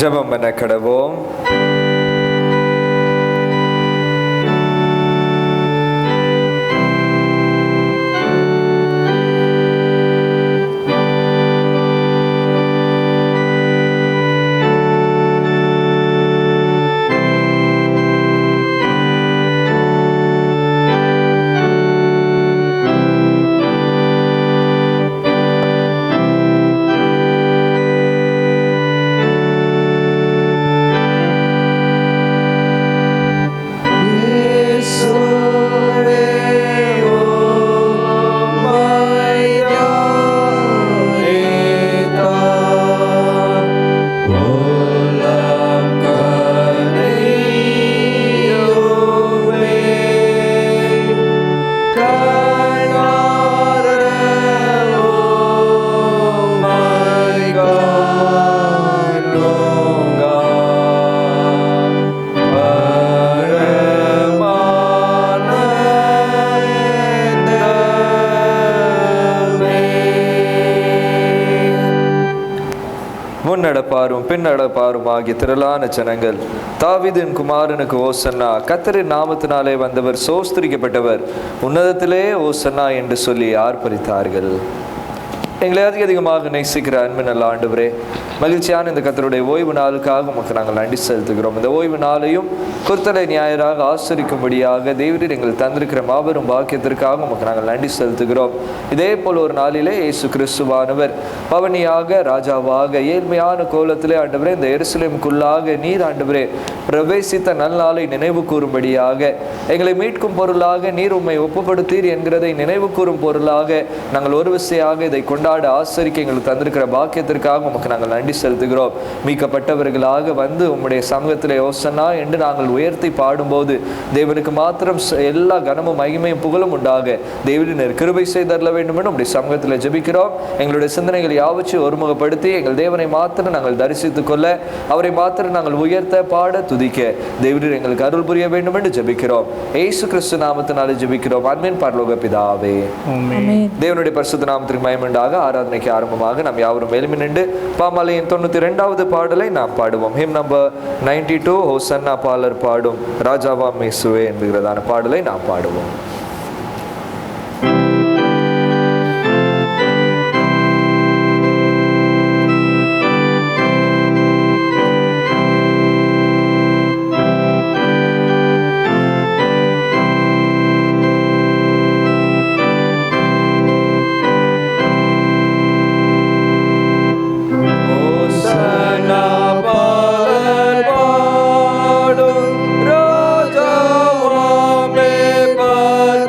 ஜெபம் பண்ண கடவோம். முன்னடப்பாரும் பின்னடப்பாரும் ஆகிய திரளான ஜனங்கள் தாவீதின் குமாரனுக்கு ஓசன்னா, கர்த்தரின் நாமத்தினாலே வந்தவர் சோஸ்திரிக்கப்பட்டவர், உன்னதத்திலே ஓசன்னா என்று சொல்லி ஆர்ப்பரித்தார்கள். எங்களை அதிகமாக நேசிக்கிற அன்பு நல்ல ஆண்டவரே, மகிழ்ச்சியான இந்த கர்த்தருடைய ஓய்வு நாளுக்காக உமக்கு நாங்கள் நன்றி செலுத்துகிறோம். இந்த ஓய்வு நாளையும் குர்த்தலை ஞாயிறாக ஆசரிக்கும்படியாக தேவரீர் எங்கள் தந்திருக்கிற மாபெரும் பாக்கியத்திற்காக உமக்கு நாங்கள் நன்றி செலுத்துகிறோம். இதே போல் ஒரு நாளிலே இயேசு கிறிஸ்துவானவர் பவனியாக ராஜாவாக ஏழ்மையான கோலத்திலே ஆண்டவரே இந்த எருசலேமுக்குள்ளாக நீர் ஆண்டவரே பிரவேசித்த நல்நாளை நினைவு கூறும்படியாக, எங்களை மீட்கும் பொருளாக நீர் உம்மை ஒப்புப்படுத்தீர் என்கிறதை நினைவு கூறும் பொருளாக நாங்கள் ஒரு விசையாக இதை கொண்டாட ஆசரிக்க எங்களுக்கு தந்திருக்கிற பாக்கியத்திற்காக உமக்கு நாங்கள் நன்றி செலுத்துகிறோம். மீட்கப்பட்டவர்களாக வந்து உம்முடைய சமூகத்திலே ஓசன்னா என்று நாங்கள் உயர்த்தி பாடும்போது தேவனுக்கு மாத்திரம் எல்லா கனமும் மகிமையும் புகழும் உண்டாக தேவனின் கிருபை செய்தரல வேண்டும் என்று உம்முடைய சமூகத்தில் ஜெபிக்கிறோம். எங்களுடைய சிந்தனைகளை யாவற்றையும் ஒருமுகப்படுத்தி எங்கள் தேவனை மாத்திரம் நாங்கள் தரிசித்துக் கொள்ள, அவரை மாத்திரம் நாங்கள் உயர்த்த பாட துதிக்க தேவனின் எங்களுக்கு அருள் புரிய வேண்டும் என்று ஜெபிக்கிறோம். இயேசு கிறிஸ்து நாமத்தினாலே ஜெபிக்கிறோம். அன்பின் பரலோக பிதாவே, தேவனுடைய பரிசுத்த நாமத்திற்கு மகிமையுண்டாக. ஆராதனைக்கு ஆரம்பமாக நாம் யாவரும் எழும்பி நின்று பாமாலையின் 92வது பாடலை நாம் பாடுவோம். ஹிம் நம்பர் 92, ஹோசன்னா பாலர் பாடும் ராஜாவாம் இயேசுவே என்கிறதான பாடலை நாம் பாடுவோம். Bye.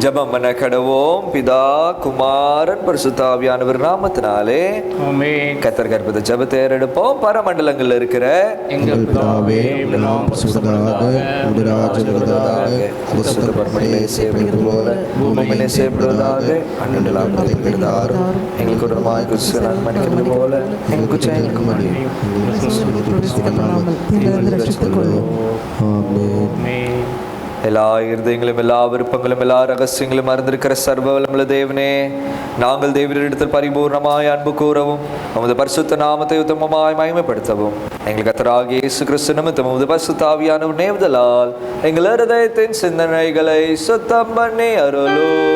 ஜெபம் பண்ண கடவோம். பிதா குமாரன் பரிசுத்த ஆவியானவர் நாமத்தினாலே ஆமென். கர்த்தர் கற்பத ஜெபத்தை ஏறெடுப்போம். பரமண்டலங்கள்ல இருக்கிற எங்கள் பிதாவே, உம்முடைய நாமம் பரிசுத்தமாக, உம்முடைய ராஜ்யம் வருவதாக, உம்முடைய பரமண்டலே செய்யப்படுவது போல பூமியிலே செய்யப்படுவதாக. அன்றாட அப்பத்தை தாரும், எங்களுக்கு உணவாய் கிறிஸ்துவை மன்னிக்கிறது போல எங்களுக்கு குற்றங்களுக்கு மன்னியும். ஆமென். எல்லா இருதயங்களும் எல்லா விருப்பங்களும் எல்லா ரகசியங்களும் அறிந்திருக்கிற சர்வ வல்லமையுள்ள தேவனே, நாங்கள் தேவனிடத்தில் பரிபூர்ணமாய் அன்பு கூறவும் உமது பரிசுத்த நாமத்தை உத்தமமாய் மகிமைப்படுத்தவும் எங்கள் கர்த்தராகிய இயேசு கிறிஸ்து நிமித்தம் உமது பரிசுத்த ஆவியானவர் நேவுதலால் எங்கள் இருதயத்தின் சிந்தனைகளை சுத்தம் பண்ணி அருளும்.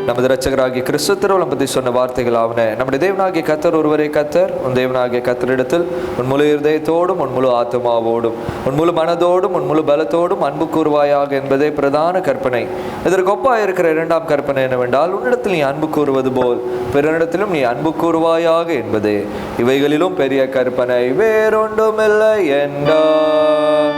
நமது இரட்சகராகிய கிறிஸ்து திருவுளம் பற்றி சொன்ன வார்த்தைகள் ஆவன. நம்முடைய தேவனாகிய கர்த்தர் ஒருவரே கர்த்தர். உன் தேவனாகிய கர்த்தரிடத்தில் உன் முழு இருதயத்தோடும் உன் முழு ஆத்மாவோடும் உன் முழு மனதோடும் உன் முழு பலத்தோடும் அன்பு கூறுவாயாக என்பதே பிரதான கற்பனை. இதற்கு ஒப்பாக இருக்கிற இரண்டாம் கற்பனை என்னவென்றால், உன்னிடத்தில் நீ அன்பு கூறுவது போல் பிறனிடத்திலும் நீ அன்பு கூறுவாயாக என்பதே. இவைகளிலும் பெரிய கற்பனை வேறொன்றுமில்லை என்றார்.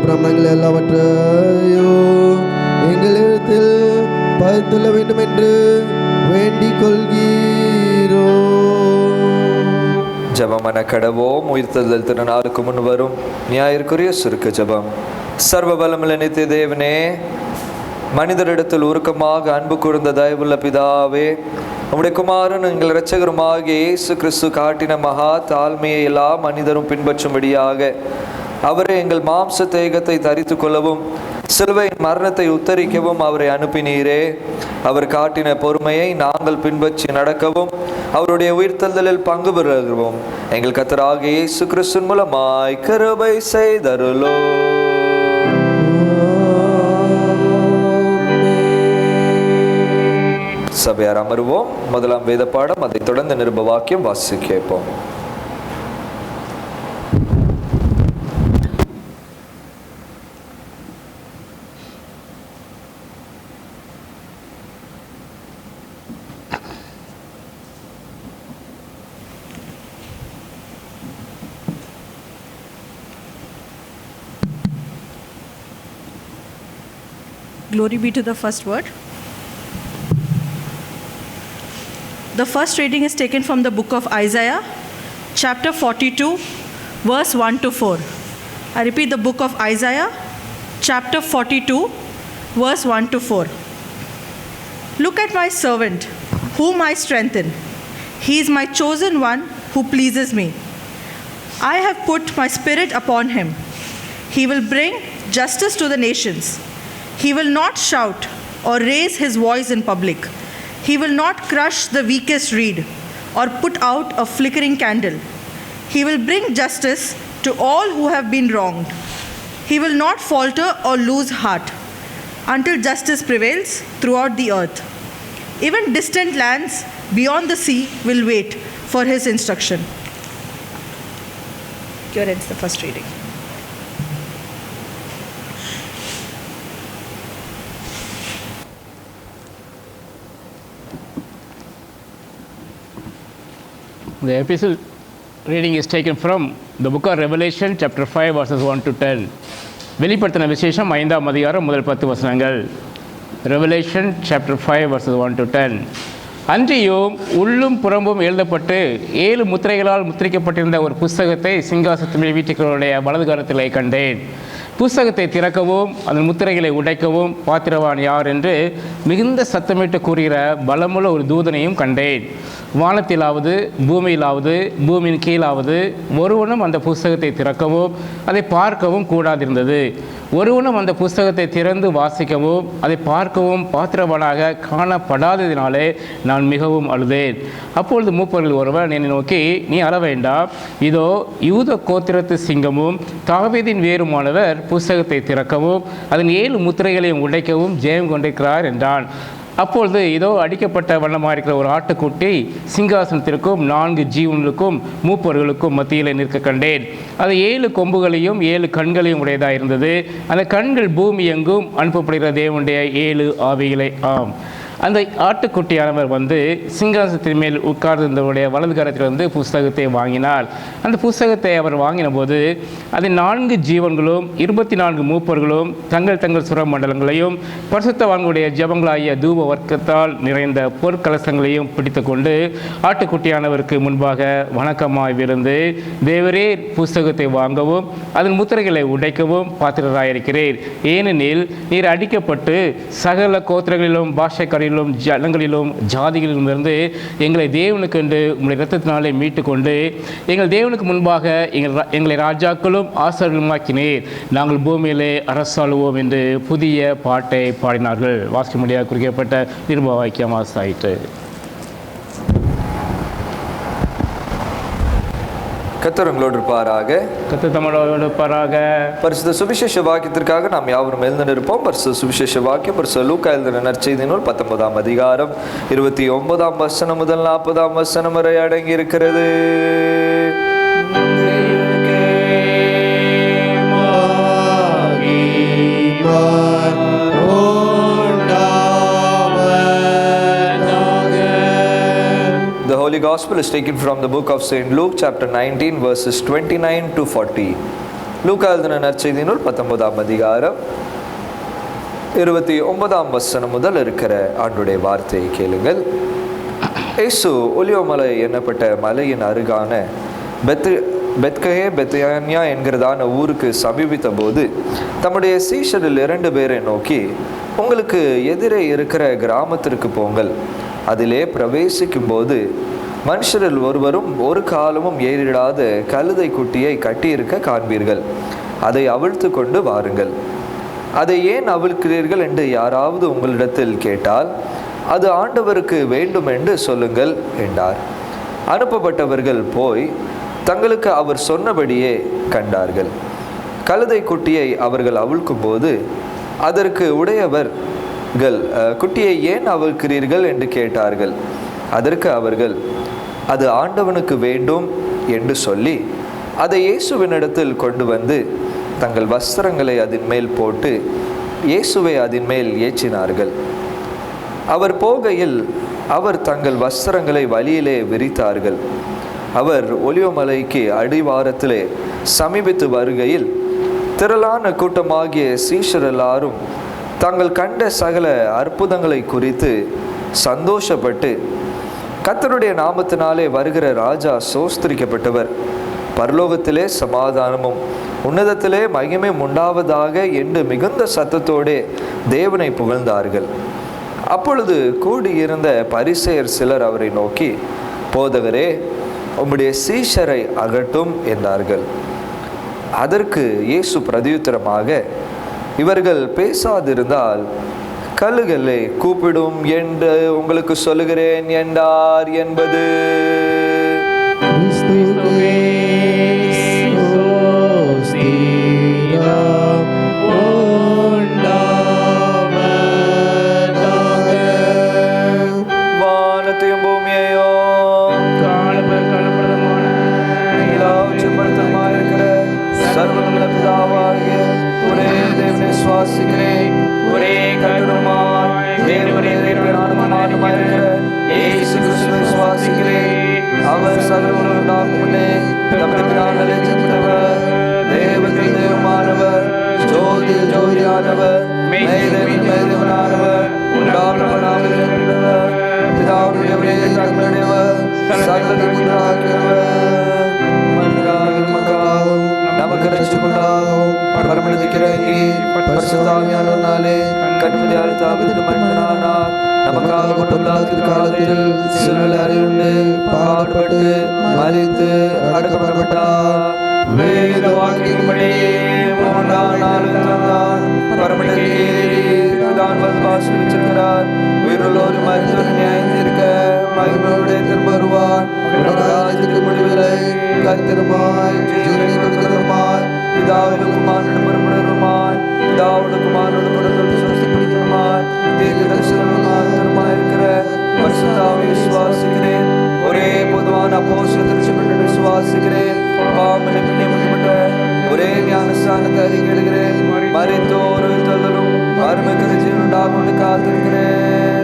பிரமணங்கள் எல்லாவற்றையும் எங்களிடத்தில் பகிர்ந்துள்ள வேண்டும் என்று வேண்டிக் கொள்கிறோம். ஜபமன கடவோம். உயிர்த்தெழுதல் திருநாளுக்கு முன் வரும் நியாயற்குரிய சுருக்க ஜபம். சர்வ பலமுள்ள நித்திய தேவனே, மனிதரிடத்தில் உருக்கமாக அன்பு கூர்ந்த தயவுள்ள பிதாவே, உம்முடைய குமாரன் எங்கள் இரட்சகருமாகிய இயேசு கிறிஸ்து காட்டின மகா தாழ்மையை எல்லா மனிதரும் பின்பற்றும்படியாக அவரை எங்கள் மாம்ச தேகத்தை தரித்து கொள்ளவும் சிலுவையின் மரணத்தை உத்தரிக்கவும் அவரை அனுப்பினீரே. அவர் காட்டின பொறுமையை நாங்கள் பின்பற்றி நடக்கவும் அவருடைய உயிர்த்தெழுதலில் பங்கு பெறுகிறோம் எங்கள் கர்த்தராகிய இயேசு கிறிஸ்து மூலமாய் கிருபை செய்தருளோம். சபையார் அமருவோம். முதலாம் வேத பாடம், அதை தொடர்ந்து நிருப வாக்கியம் வாசி கேட்போம். Glory be to the first word. The first reading is taken from the book of Isaiah, chapter 42, verse 1 to 4. I repeat, the book of Isaiah, chapter 42, verse 1 to 4. Look at my servant, whom I strengthen. He is my chosen one who pleases me. I have put my spirit upon him. He will bring justice to the nations. He will not shout or raise his voice in public. He will not crush the weakest reed or put out a flickering candle. He will bring justice to all who have been wronged. He will not falter or lose heart until justice prevails throughout the earth. Even distant lands beyond the sea will wait for his instruction. Here ends the first reading. The epistle reading is taken from the book of Revelation, chapter 5, verses 1 to 10. வெளிப்படுத்தின விசேஷம் 5ஆம் அதிகாரம் முதல் 10 வசனங்கள். Revelation, chapter 5, verses 1 to 10. அன்றியும் உள்ளும் புறம்பும் எழுதப்பட்டு 7 முத்திரைகளால் முத்திரிக்கப்பட்டிருந்த ஒரு புஸ்தகத்தை சிங்காசனத்தின் மேல் வீற்றிருக்கிறவருடைய வலது கரத்திலே கண்டேன். புஸ்தகத்தை திறக்கவும் அதன் முத்திரைகளை உடைக்கவும் பாத்திரவான் யார் என்று மிகுந்த சத்தமிட்டு கூறுகிற பலமுள்ள ஒரு தூதனையும் கண்டேன். வானத்திலாவது பூமியிலாவது பூமியின் கீழாவது ஒருவனும் அந்த புஸ்தகத்தை திறக்கவும் அதை பார்க்கவும் கூடாதிருந்தது. ஒருவனும் அந்த புஸ்தகத்தை திறந்து வாசிக்கவும் அதை பார்க்கவும் பாத்திரவானாக காணப்படாததினாலே நான் மிகவும் அழுதேன். அப்பொழுது மூப்பரில் ஒருவன் என்னை நோக்கி, நீ அழ வேண்டாம், இதோ யூத கோத்திரத்து சிங்கமும் தாவீதின் வேருமானவர் புஸ்தகத்தை திறக்கவும் அதன் 7 முத்திரைகளையும் உடைக்கவும் ஜெயம் கொண்டிருக்கிறார் என்றான். அப்பொழுது இதோ அடிக்கப்பட்ட வண்ணமாக இருக்கிற ஒரு ஆட்டுக்குட்டி சிங்காசனத்திற்கும் 4 ஜீவன்களுக்கும் மூப்பர்களுக்கும் மத்தியில் நிற்க கண்டேன். அது 7 கொம்புகளையும் 7 கண்களையும் உடையதாக இருந்தது. அந்த கண்கள் பூமி எங்கும் அனுப்பப்படுகிற தேவனுடைய 7 ஆவிகளை ஆம். அந்த ஆட்டுக்குட்டியானவர் வந்து சிங்காசனத்தின் மேல் உட்கார்ந்திருந்தவருடைய வலது கரத்திலிருந்து புஸ்தகத்தை வாங்கினார். அந்த புஸ்தகத்தை அவர் வாங்கின போது அதில் 4 ஜீவன்களும் 24 மூப்பர்களும் தங்கள் தங்கள் சுரமண்டலங்களையும் பரிசுத்தவான்களுடைய ஜெபங்களாகிய தூப வர்க்கத்தால் நிறைந்த பொற்கலசங்களையும் பிடித்து கொண்டு ஆட்டுக்குட்டியானவருக்கு முன்பாக வணக்கமாய் விருந்து, தேவரே புஸ்தகத்தை வாங்கவும் அதன் முத்திரைகளை உடைக்கவும் பாத்திரராயிருக்கிறீர். ஏனெனில் நீர் அடிக்கப்பட்டு சகல கோத்திரங்களிலும் பாஷைக்காரிலும் ஜனங்களிலும் ஜாதிகளிலுமிருந்து எங்களை தேவனுக்கென்று உங்களுடைய இரத்தத்தினாலே மீட்டு கொண்டு எங்கள் தேவனுக்கு முன்பாக எங்களை ராஜாக்களும் ஆசாரியர்களுமாக்கினீர். நாங்கள் பூமியிலே அரசாளுவோம் என்று புதிய பாட்டை பாடினார்கள். வாசிக்க முடியாது குறிக்கப்பட்ட நிருப வாக்கியம் ஆசாயிற்று. கர்த்தர் உங்களோடு இருப்பாராக. கர்த்தர் தம்மோடு இருப்பாராக. பரிசுத்த சுவிசேஷ வாக்கியத்திற்காக நாம் யாவரும் எழுந்து நிற்போம். பரிசுத்த சுவிசேஷ வாக்கியம் பரிசுத்த லூக்கா எழுதின நற்செய்தி நூல் 19ஆம் அதிகாரம் 29ஆம் வசனம் முதல் 40ஆம் வசனம் வரை அடங்கி இருக்கிறது. The Holy Gospel is taken from the book of St. Luke, chapter 19, verses 29 to 40. லூக்கா எழுதின நற்செய்தி நூல் 19ஆம் அதிகாரம் 29ஆம் வசனம் முதல் இருக்கிற ஆண்டுடைய வார்த்தையை கேளுங்கள். இயேசு ஒலிவமலை என்னப்பட்ட மலையின் அருகான பெத்கஹே பெத்யானியா என்கிறதான ஊருக்கு சமீபித்த போது தம்முடைய சீஷரில் 2 பேரை நோக்கி, உங்களுக்கு எதிரே இருக்கிற கிராமத்திற்கு போங்கள். அதிலே பிரவேசிக்கும் போது மனுஷரில் ஒருவரும் ஒரு காலமும் ஏறிடாத கழுதை குட்டியை கட்டியிருக்க காண்பீர்கள். அதை அவிழ்த்து கொண்டு வாருங்கள். அதை ஏன் அவிழ்க்கிறீர்கள் என்று யாராவது உங்களிடத்தில் கேட்டால் அது ஆண்டவருக்கு வேண்டும் என்று சொல்லுங்கள் என்றார். அனுப்பப்பட்டவர்கள் போய் தங்களுக்கு அவர் சொன்னபடியே கண்டார்கள். கழுதை குட்டியை அவர்கள் அவிழ்க்கும் போது அதற்கு உடையவர்கள், குட்டியை ஏன் அவிழ்க்கிறீர்கள் என்று கேட்டார்கள். அதற்கு அவர்கள், அது ஆண்டவனுக்கு வேண்டும் என்று சொல்லி அதை இயேசுவினிடத்தில் கொண்டு வந்து தங்கள் வஸ்திரங்களை அதன் மேல் போட்டு இயேசுவை அதன் மேல் ஏற்றினார்கள். அவர் போகையில் அவர் தங்கள் வஸ்திரங்களை வழியிலே விரித்தார்கள். அவர் ஒலிவமலைக்கு அடிவாரத்திலே சமீபித்து வருகையில் திரளான கூட்டமாகிய சீஷர் எல்லாரும் தாங்கள் கண்ட சகல அற்புதங்களை குறித்து சந்தோஷப்பட்டு, கர்த்தருடைய நாமத்தினாலே வருகிற ராஜா சோஸ்திரிக்கப்பட்டவர், பரலோகத்திலே சமாதானமும் உன்னதத்திலே மகிமை உண்டாவதாக என்று மிகுந்த சத்தத்தோடே தேவனை புகழ்ந்தார்கள். அப்பொழுது கூடியிருந்த பரிசேயர் சிலர் அவரை நோக்கி, போதகரே, உம்முடைய சீஷரை அகட்டும் என்றார்கள். அதற்கு இயேசு பிரதியுத்தரமாக, இவர்கள் பேசாதிருந்தால் கல்லுகளை கூப்பிடும் என்று உங்களுக்கு சொல்லுகிறேன் என்றார் என்பது. வானத்தையும் பூமியையோ காணப்படுத்தமாயிருக்கிற சர்வநல பிதாவாகிய ஒரே தேவனை விசுவாசிக்கிறேன். ஒரே கர்த்தருமாய் தேவனே நானுமாயிருக்கிற இயேசு கிறிஸ்துவை விசுவாசிக்கிறேன். அவர் சகல உண்டாகும் முன்னே தம்முடைய பிதாவினாலே ஜெனித்தவர், தேவனுக்கு தேவமானவர், ஜோதி ஜோதியானவர், மெய்தேவன் மெய்தேவனானவர், உண்டானவராக இருக்கிறவர், பிதாவுடைய ஒரே தகப்பனுடையவர், சகலத்தையும் உண்டாக்கியவர், மனிதராகவும் நமக்கு ரட்சிப்புண்டாகவும் பரமளிக்கிறங்கி பரிசுத்தாவியானவராலே கண்மணியால் தாவீது மனிதனானார். நமக்காக கொண்டுள்ளாத காலத்தில் சிலுவையில் அறையுண்டு பாடுபட்டு மரித்து அடக்கப்பட்டார். வேத வாக்கின்படி மூன்றாம் நாள் உயிர்த்தெழுந்தார். பரமண்டலத்தில் ஏறி தான் வசித்திருக்கிறார். உயிருள்ளோர் மரித்தோர் நியாயந்தீர்க்க மகிமையோடு திரும்ப வருவார். ராஜ்யத்துக்கு முடிவில்லை. கர்த்தருமாய் ஜீவனை கொடுக்கிறவருமாய் பிதாவோடு குமாரனோடு புறப்படுகிறவருமாய் பிதாவோடு குமாரனோடு கொடுத்து சுவாசிப்படுகிறவருமாய் தீர்க்க தரிசனமாய் இருக்கிற பரிசுத்தாவை விசுவாசிக்கிறேன். ஒரே பொதுவான அப்போஸ்தலர் திருச்சபையை விசுவாசிக்கிறேன். ஒரே ஞானஸ்நானத்தை அறிக்கையிடுகிறேன். மரித்தோர் உயிர்த்தெழுதலும் மறுமைக்கு ஜீவன் உண்டாகும் காத்திருக்கிறேன்.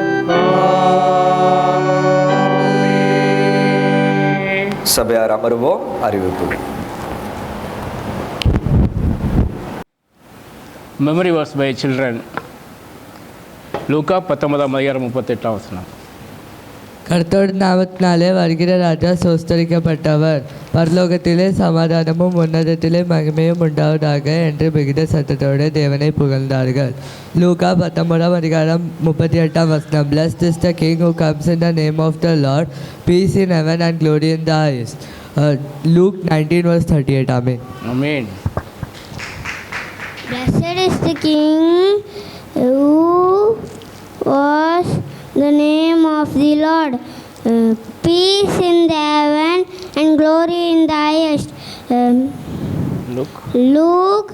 சபையார் அமருவோம். அறிவிப்பு. Memory was by children. லூக்கா 19:38. கர்த்தர் நாமத்தினாலே வருகிற ராஜா சோஸ்தரிக்கப்பட்டவர், பரலோகத்திலே சமாதானமும் உன்னதத்திலே மகிமையும் உண்டாவதாக என்று மிகுந்த சத்தத்தோடு தேவனை புகழ்ந்தார்கள். லூக்கா 19:38. Blessed is the King who comes in the name of the Lord, peace in heaven and glory in the highest. Luke 19:38. Amen. Amen. Blessed is the King who was the name of the Lord, peace in the heaven and glory in the highest. Luke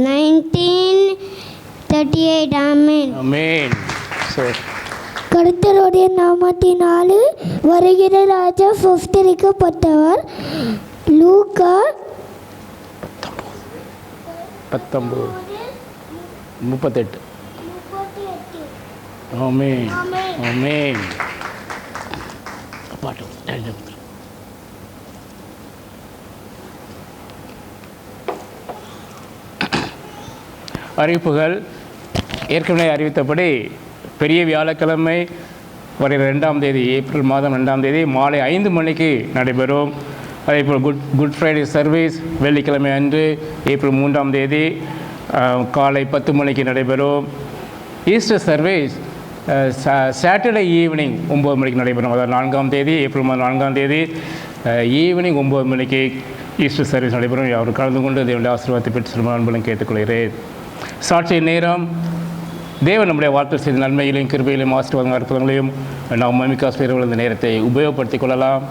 19:38. Amen. Amen. So, கர்த்தருடைய நாமத்தினாலே வருகிற ராஜா சொஸ்தரிக்கப்பட்டவர். லூக்கா 19:38. Amen. Amen. பாட்டு அறிவிப்புகள். ஏற்கனவே அறிவித்தபடி பெரிய வியாழக்கிழமை வருகிற 2ஆம் தேதி, ஏப்ரல் மாதம் 2ஆம் தேதி மாலை 5 மணிக்கு நடைபெறும். அதேபோல் குட் ஃப்ரைடே சர்வீஸ் வெள்ளிக்கிழமை அன்று ஏப்ரல் 3ஆம் தேதி காலை 10 மணிக்கு நடைபெறும். ஈஸ்டர் சர்வீஸ் சாட்டர்டே ஈவினிங் 9 மணிக்கு நடைபெறும். அதாவது 4ஆம் தேதி, ஏப்ரல் மாதம் 4ஆம் தேதி ஈவினிங் 9 மணிக்கு ஈஸ்டர் சர்வீஸ் நடைபெறும். அவர் கலந்து கொண்டு தேவனுடைய ஆசீர்வாதத்தை பெற்று செல்லும் அன்புடன் கேட்டுக்கொள்கிறேன். சாட்சிய நேரம். தேவன் நம்முடைய வாழ்க்கை செய்த நன்மைகளையும் கிருபைகளையும் ஆசீர்வாதங்கள் அற்புதங்களையும் நாம் மமிகாஸ்பேர்கள் இந்த நேரத்தை உபயோகப்படுத்திக் கொள்ளலாம்.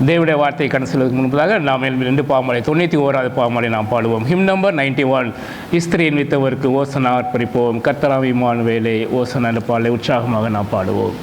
தேவனுடைய வார்த்தை கடந்து செல்வதற்கு முன்பதாக நாம் 2 பாமாலை 91வது பாமாலை நாம் பாடுவோம். Him number 91. இஸ்திரியின் வித்தவருக்கு ஓசனா அர்ப்பணிப்போம். கர்த்தராம் இம்மானுவேலே ஓசனா என்ற பாடலை உற்சாகமாக நாம் பாடுவோம்.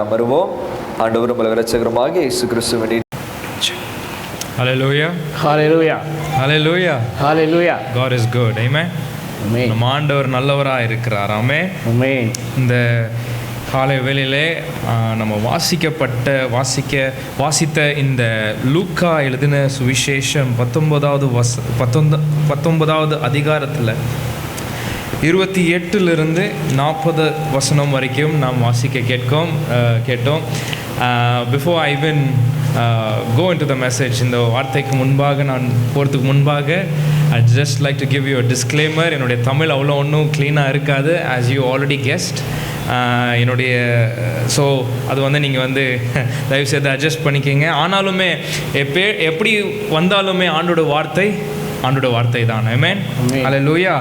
அமருவோம். ஆண்டவரும் இரட்சகருமாக இயேசு கிறிஸ்துவின் Hallelujah. Hallelujah. Hallelujah. Hallelujah. God is good. Amen. Amen. நம்ம ஆண்டவர் நல்லவராக இருக்கிறார். ஆமென். Amen. இந்த காலை வேளையிலே நம்ம வாசித்த இந்த லூக்கா எழுதின சுவிசேஷம் 19வது அதிகாரத்தில் 28 40 வசனம் வரைக்கும் நாம் வாசிக்க கேட்டோம். Before I even go into the message, இந்த வார்த்தைக்கு முன்பாக நான் போகிறதுக்கு முன்பாக I just like to give you a disclaimer. என்னுடைய தமிழ் அவ்வளோ ஒன்றும் க்ளீனாக இருக்காது, as you already guessed. என்னுடைய ஸோ அது நீங்கள் தயவுசெய்து அட்ஜஸ்ட் பண்ணிக்கோங்க. ஆனாலுமே எப்படி வந்தாலுமே ஆண்டோட வார்த்தை தான். ஆமென். ஹல்லேலூயா.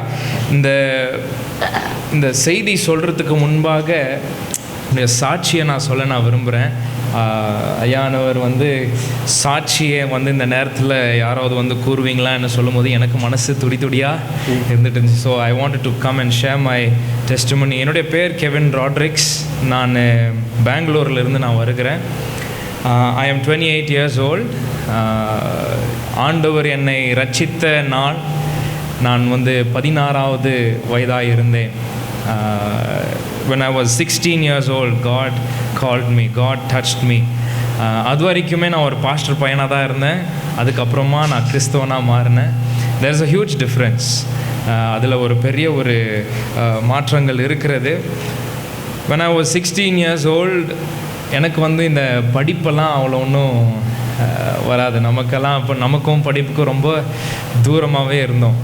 இந்த செய்தி சொல்கிறதுக்கு முன்பாக இந்த சாட்சியை நான் விரும்புகிறேன். ஐயானவர் சாட்சியை இந்த நேரத்தில் யாராவது கூறுவீங்களா என்ன சொல்லும்போது எனக்கு மனசு துடியாக இருந்துட்டு இருந்துச்சு. So I wanted to come and share my testimony. என்னுடைய பேர் கெவின் ராட்ரிக்ஸ். நான் பெங்களூர்லேருந்து நான் வருகிறேன். I am 28 years old. ஆண்டவர் என்னை ரட்சித்த நாள் நான் 16வது வயதாக இருந்தேன். When I was 16 years old, God called me, God touched me. அது வரைக்குமே நான் ஒரு பாஸ்டர் பையனாக தான் இருந்தேன். அதுக்கப்புறமா நான் கிறிஸ்தவனாக மாறினேன். there is a huge difference. அதில் ஒரு பெரிய மாற்றங்கள் இருக்கிறது. when I was 16 years old, எனக்கு இந்த படிப்பெல்லாம் அவ்வளோ ஒன்றும் வராது. நமக்கும் படிப்புக்கும் ரொம்ப தூரமாகவே இருந்தோம்.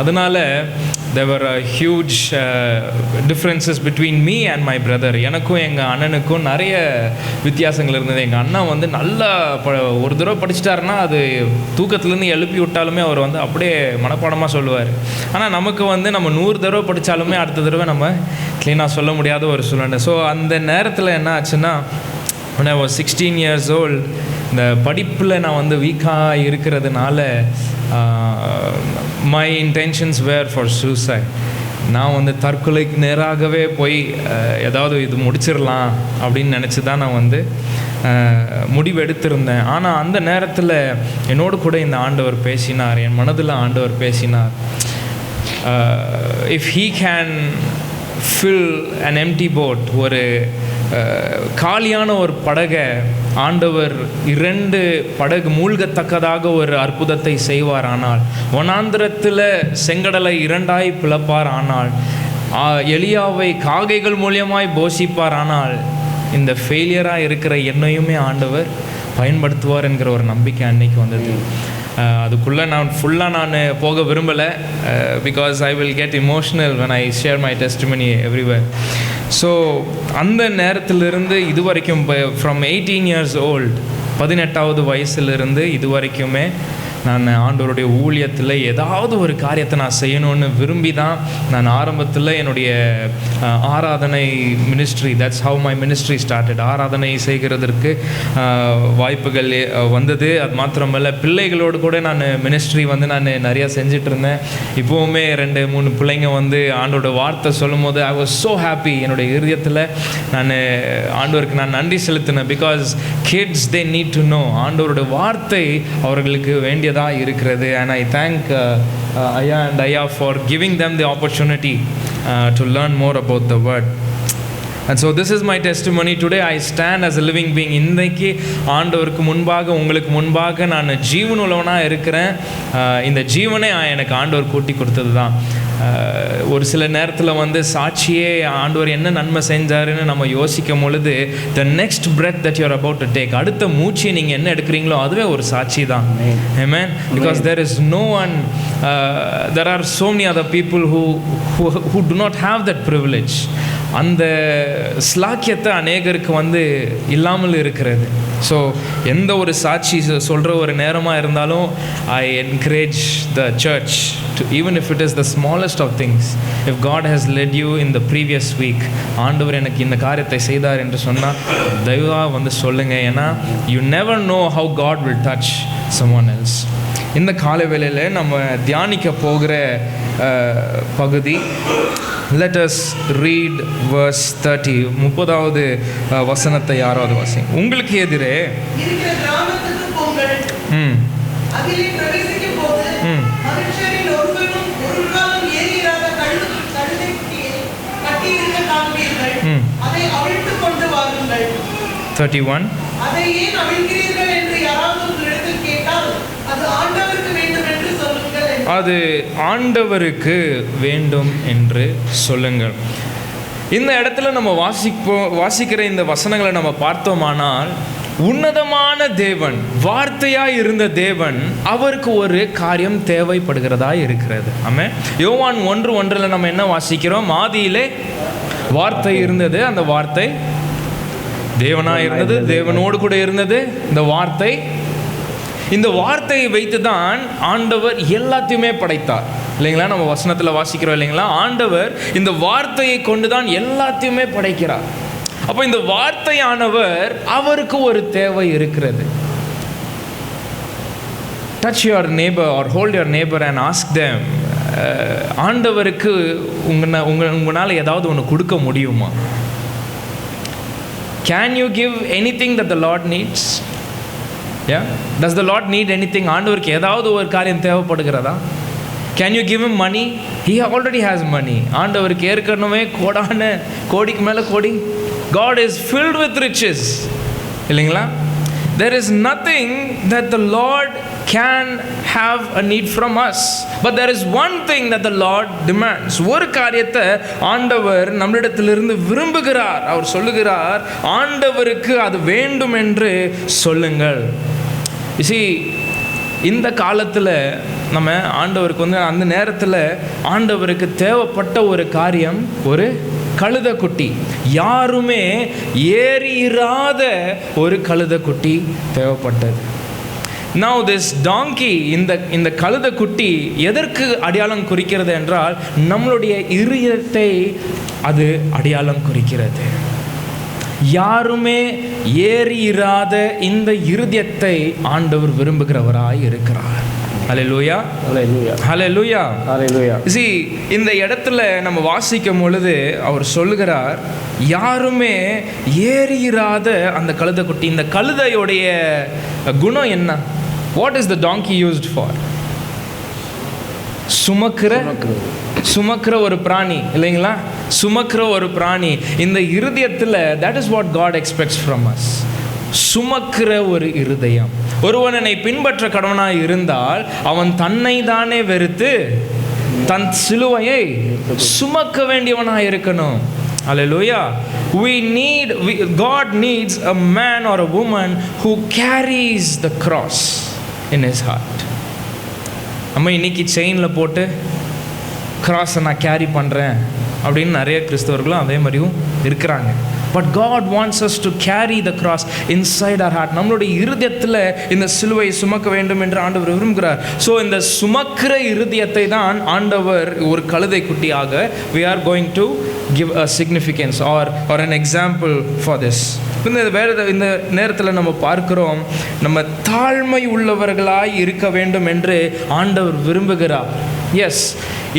அதனால there were a huge differences between me and my brother. எனக்கும் எங்கள் அண்ணனுக்கும் நிறைய வித்தியாசங்கள் இருந்தது. எங்கள் அண்ணன் நல்லா ஒரு தடவை படிச்சிட்டாருன்னா அது தூக்கத்துலேருந்து எழுப்பி விட்டாலுமே அவர் அப்படியே மனப்பாடமாக சொல்லுவார். ஆனால் நமக்கு நம்ம 100 தடவை படித்தாலுமே அடுத்த தடவை நம்ம க்ளீனாக சொல்ல முடியாத ஒரு சூழ்நிலை. ஸோ அந்த நேரத்தில் என்ன ஆச்சுன்னா, when I was 16 years old, இந்த படிப்பில் நான் வீக்காக இருக்கிறதுனால my intentions were for suicide. நான் தற்கொலைக்கு நேராகவே போய் ஏதாவது இது முடிச்சிடலாம் அப்படின்னு நினச்சி தான் நான் முடிவு எடுத்திருந்தேன். ஆனால் அந்த நேரத்தில் என்னோடு கூட இந்த ஆண்டவர் பேசினார், என் மனதில் ஆண்டவர் பேசினார். if he can fill an empty boat, ஒரு காலியான ஒரு படகை ஆண்டவர் 2 படகு மூழ்கத்தக்கதாக ஒரு அற்புதத்தை செய்வார். ஆனால் வனாந்திரத்தில் செங்கடலை 2ஆய் பிளப்பார். ஆனால் எலியாவை காகைகள் மூலியமாய் போஷிப்பார். ஆனால் இந்த ஃபெயிலியராக இருக்கிற என்னையுமே ஆண்டவர் பயன்படுத்துவார் என்கிற ஒரு நம்பிக்கை அன்னைக்கு வந்தது. அதுக்குள்ளே நான் ஃபுல்லாக போக விரும்பலை, because I will get emotional when I share my testimony everywhere. So அந்த நேரத்திலிருந்து இது வரைக்கும் ஃப்ரம் 18 years old, 18வது வயசுலேருந்து இது வரைக்குமே நான் ஆண்டவருடைய ஊழியத்தில் ஏதாவது ஒரு காரியத்தை நான் செய்யணும்னு விரும்பி தான் நான் ஆரம்பத்தில் என்னுடைய ஆராதனை ministry, that's how my ministry started. ஆராதனை செய்கிறதற்கு வாய்ப்புகள் வந்தது. அது மாத்திரமல்ல, பிள்ளைகளோடு கூட நான் மினிஸ்ட்ரி நான் நிறையா செஞ்சிட்டு இருந்தேன். இப்போவுமே 2-3 பிள்ளைங்க ஆண்டோட வார்த்தை சொல்லும் போது ஐ வாஸ் ஸோ ஹாப்பி. என்னுடைய இருதயத்தில் நான் ஆண்டவருக்கு நான் நன்றி செலுத்தினேன். Because kids they need to know, ஆண்டவரோட வார்த்தை அவர்களுக்கு வேண்டிய இருக்கிறது. and I thank Aya and Aya for giving them the opportunity to learn more about the word. And so this is my testimony today. I stand as a living being. இன்றைக்கு ஆண்டவருக்கு முன்பாக, உங்களுக்கு முன்பாக நான் ஜீவனுள்ளவனாக இருக்கிறேன். இந்த ஜீவனை எனக்கு ஆண்டவர் கூட்டி கொடுத்தது தான். ஒரு சில நேரத்தில் சாட்சியே ஆண்டவர் என்ன நன்மை செஞ்சாருன்னு நம்ம யோசிக்கும் பொழுது, the next breath that you are about to take, அடுத்த மூச்சு நீங்கள் என்ன எடுக்கிறீங்களோ அதுவே ஒரு சாட்சி தான். Amen. Because there is no one, there are so many other people who do not have that privilege. அந்த ஸ்லாக்கியத்தை அநேகருக்கு இல்லாமல் இருக்கிறது. ஸோ எந்த ஒரு சாட்சி சொல்கிற ஒரு நேரமாக இருந்தாலும் ஐ encourage the church to, even if it is the smallest of things, if God has led you in the previous week, ஆண்டவர் எனக்கு இந்த காரியத்தை செய்தார் என்று சொன்னால் தயவாக சொல்லுங்கள். ஏன்னா you never know how God will touch someone else. இந்த காலை வேளையில் நம்ம தியானிக்க போகிற பகுதி, let us read verse 30. 30வது வசனத்தை யாராவது வாசிங்க. உங்களுக்கு எதிரே இருக்கிற கிராமத்துக்கு போங்கள். அதிலே பிரவேசிக்கும் போது மனுஷரில் ஒருவனும் ஒரு காலம் ஏறியிராத கழுதைக்குட்டியை கட்டியிருக்க காண்பீர்கள். அதை அவிழ்த்துக் கொண்டு வாருங்கள். 31. அதை ஏன் அவிழ்க்கிறீர்கள் என்று யாராவது உங்களிடத்தில் கேட்டால் அது ஆண்டவருக்கு வேண்டும் என்று சொல்லுங்கள். அது ஆண்டவருக்கு வேண்டும் என்று சொல்லுங்கள். இந்த இடத்துல நம்ம வாசிக்கிற இந்த வசனங்களை நம்ம பார்த்தோமானால், உன்னதமான தேவன், வார்த்தையாய் இருந்த தேவன், அவருக்கு ஒரு காரியம் தேவைப்படுகிறதா இருக்கிறது. ஆமென். யோவான் 1:1 நம்ம என்ன வாசிக்கிறோம்? ஆதியிலே வார்த்தை இருந்தது, அந்த வார்த்தை தேவனாய் இருந்தது, தேவனோடு கூட இருந்தது. இந்த வார்த்தையை வைத்து தான் ஆண்டவர் எல்லாத்தையுமே படைத்தார் இல்லைங்களா? நம்ம வசனத்தில் வாசிக்கிறோம் இல்லைங்களா? ஆண்டவர் இந்த வார்த்தையை கொண்டு தான் எல்லாத்தையுமே படைக்கிறார். அப்போ இந்த வார்த்தையானவர், அவருக்கு ஒரு தேவை இருக்கிறது. Touch your neighbour or hold your neighbour and ask them, ஆண்டவருக்கு உங்களால் ஏதாவது ஒன்று கொடுக்க முடியுமா? Can you give anything that the Lord needs? Does the Lord need anything? ஆண்டவருக்கு ஏதாவது ஒரு காரியம் தேவைப்படுகிறதா? Can you give him money? He already has money. ஆண்டவருக்கு ஏற்கனவே கோடிக்கு மேலே கோடி. God is filled with riches இல்லைங்களா? There is nothing that the Lord can have a need from us, but there is one thing that the Lord demands. ஒரு காரியத்தை ஆண்டவர் நம்மளிடத்திலிருந்து விரும்புகிறார். அவர் சொல்லுகிறார், ஆண்டவருக்கு அது வேண்டும் என்று சொல்லுங்கள். You see, இந்த காலத்தில் நம்ம ஆண்டவருக்கு அந்த நேரத்தில் ஆண்டவருக்கு தேவைப்பட்ட ஒரு காரியம், ஒரு கழுதைக்குட்டி. யாருமே ஏறியிராத ஒரு கழுதைக்குட்டி தேவைப்பட்டது. Now this donkey, இந்த கழுதைக்குட்டி எதற்கு அடையாளம் குறிக்கிறது என்றால், நம்மளுடைய இருதயத்தை அது அடையாளம் குறிக்கிறது. யாருமே ஏறியிராத இந்த இருதயத்தை ஆண்டவர் விரும்புகிறவராய் இருக்கிறார். ஹல்லேலூயா, ஹல்லேலூயா, ஹல்லேலூயா, ஹல்லேலூயா. See, இந்த இடத்துல நம்ம வாசிக்கும் பொழுது அவர் சொல்லுகிறார், யாருமே ஏறியிராத அந்த கழுதைக்குட்டி. இந்த கழுதையுடைய குணம் என்ன? What is the donkey used for? சுமக்கிற ஒரு பிராணி இல்லைங்களா? சுமக்கிற ஒரு பிராணி. இந்த இருதயத்தில் that is what God expects from us. சுமக்கிற ஒரு இருதயம். ஒருவன் என்னை பின்பற்ற கடவனாய் இருந்தால் அவன் தன்னை தானே வெறுத்து தன் சிலுவையை சுமக்க வேண்டியவனாய் இருக்கணும். Hallelujah. God needs a man or a woman who carries the cross in his heart. நம்ம இன்னைக்கு செயினில் போட்டு கிராஸை நான் கேரி பண்ணுறேன் அப்படின்னு நிறைய கிறிஸ்தவர்களும் அதே மாதிரியும் இருக்கிறாங்க. But God wants us to carry the cross inside our heart. நம்மளுடைய இருதயத்தில் இந்த சிலுவையை சுமக்க வேண்டும் என்று ஆண்டவர் விரும்புகிறார். ஸோ இந்த சுமக்கிற இருதயத்தை தான் ஆண்டவர் ஒரு கழுதை குட்டியாக we are going to give a significance or an example for this. இந்த நேரத்தில் நம்ம பார்க்கிறோம், நம்ம தாழ்மை உள்ளவர்களாய் இருக்க வேண்டும் என்று ஆண்டவர் விரும்புகிறார். எஸ்,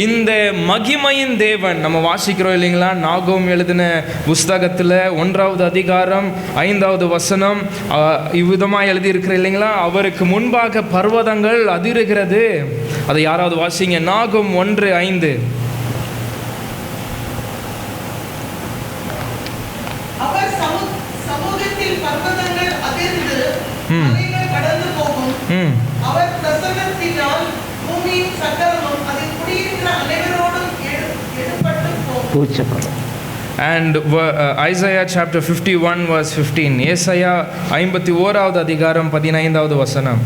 இந்த மகிமையின் தேவன் நம்ம வாசிக்கிறோம் இல்லைங்களா? நாகூம் எழுதின புஸ்தகத்தில் 1வது அதிகாரம் 5வது வசனம் இவ்விதமாக எழுதியிருக்கிற இல்லைங்களா? அவருக்கு முன்பாக பர்வதங்கள் அதிருகிறது. அதை யாராவது வாசிங்க. நாகூம் 1:5. கடந்து போகும். அவர் பிரசன்னத்தினால் பூமியின் சகலமும் அதில் குடியிருக்கிற அனைவரோடும் எடுபட்டு போகும். And Isaiah chapter 51 verse 15. ஏசாயா 51வது அதிகாரம் 15வது வசனம்.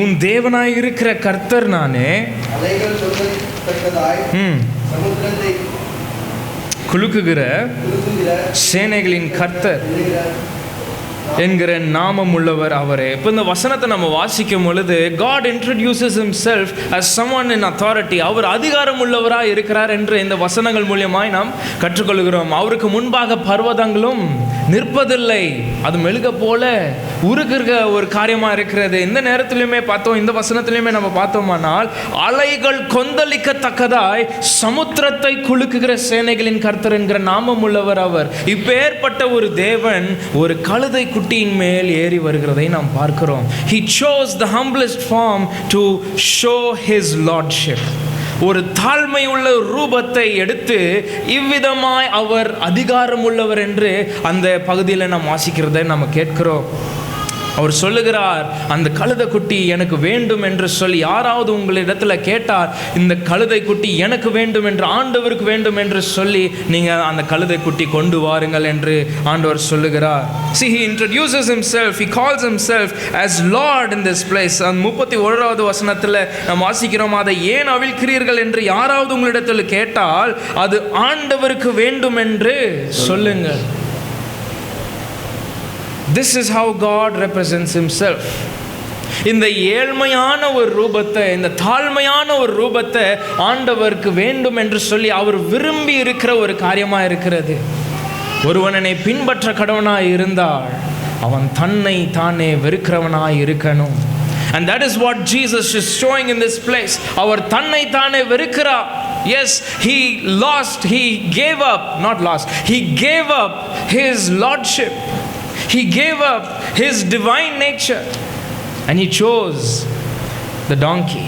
உன் தேவனாய் இருக்கிற கர்த்தர் நானே, குலுக்குகிற சேனைகளின் கர்த்தர். என்கிற நாமம் உள்ளவர் அவரே. இப்போ இந்த வசனத்தை நம்ம வாசிக்கும் பொழுது God introduces himself as someone in authority. அவர் அதிகாரம் உள்ளவராக இருக்கிறார் என்று இந்த வசனங்கள் மூலியமாய் நாம் கற்றுக்கொள்கிறோம். அவருக்கு முன்பாக பர்வதங்களும் நிற்பதில்லை, அது மெழுக போல உருகுற ஒரு காரியமாக இருக்கிறது. இந்த நேரத்திலுமே பார்த்தோம், இந்த வசனத்திலுமே நம்ம பார்த்தோமானால் அலைகள் கொந்தளிக்கத்தக்கதாய் சமுத்திரத்தை குலுக்குகிற சேனைகளின் கர்த்தர் என்கிற நாமம் உள்ளவர் அவர். இப்பேற்பட்ட ஒரு தேவன் ஒரு கழுதை குட்டியின் மேல் ஏறி வருகிறதை நாம் பார்க்கிறோம். He chose the humblest form to show his lordship. ஒரு தாழ்மை உள்ள ரூபத்தை எடுத்து இவ்விதமாய் அவர் அதிகாரம் உள்ளவர் என்று அந்த பகுதியில் நாம் வாசிக்கிறதை நாம் கேட்கிறோம். அவர் சொல்லுகிறார், அந்த கழுதை குட்டி எனக்கு வேண்டும் என்று சொல்லி யாராவது உங்களிடத்துல கேட்டார், இந்த கழுதை குட்டி எனக்கு வேண்டும் என்று, ஆண்டவருக்கு வேண்டும் என்று சொல்லி நீங்கள் அந்த கழுதை குட்டி கொண்டு வாருங்கள் என்று ஆண்டவர் சொல்லுகிறார். See, he introduces himself, he calls himself as Lord in this place. அந்த 31வது வசனத்தில் நாம் வாசிக்கிறோம், அதை ஏன் அவிழ்க்கிறீர்கள் என்று யாராவது உங்களிடத்தில் கேட்டால் அது ஆண்டவருக்கு வேண்டும் என்று சொல்லுங்கள். This is how God represents himself. இந்த ஏழ்மையான ஒரு ரூபத்தை, இந்த தாழ்மையான ஒரு ரூபத்தை ஆண்டவருக்கு வேண்டும் என்று சொல்லி அவர் விரும்பி இருக்கிற ஒரு காரியமாக இருக்கிறது. ஒருவனை பின்பற்ற கடவனாய் இருந்தால் அவன் தன்னை தானே வெறுக்கிறவனாய் இருக்கணும். And that is what Jesus is showing in this place. அவர் தன்னை தானே வெறுக்கிறார். Yes, he gave up, not lost, he gave up his lordship. He gave up his divine nature and he chose the donkey.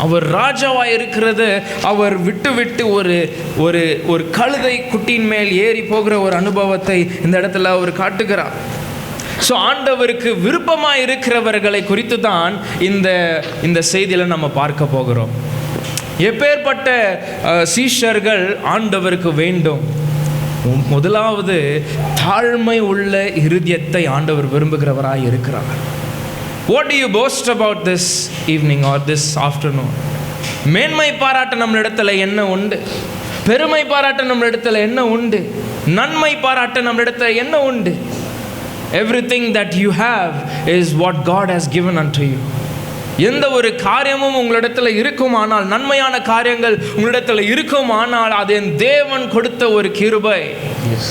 அவர் ராஜாவாக இருக்கிறது அவர் விட்டு ஒரு ஒரு ஒரு கழுதை குட்டியின் மேல் ஏறி போகிற ஒரு அனுபவத்தை இந்த இடத்துல அவர் காட்டுகிறார். ஸோ ஆண்டவருக்கு விருப்பமாக இருக்கிறவர்களை குறித்து தான் இந்த செய்தியில் நம்ம பார்க்க போகிறோம். எப்பேற்பட்ட சீஷர்கள் ஆண்டவருக்கு வேண்டும்? முதலாவது, தாழ்மை உள்ள இருதயத்தை ஆண்டவர் விரும்புகிறவராய் இருக்கிறார். What do you boast about this evening or this afternoon? மேன்மை பாராட்ட நம்மளிடத்துல என்ன உண்டு? பெருமை பாராட்ட நம்மளிடத்துல என்ன உண்டு? நன்மை பாராட்ட நம்மளிடத்துல என்ன உண்டு? Everything that you have is what God has given unto you. எந்த ஒரு காரியமும் உங்களிடத்தில் இருக்குமானால், நன்மையான காரியங்கள் உங்களிடத்தில் இருக்குமானால், அது என் தேவன் கொடுத்த ஒரு கிருபை. Yes.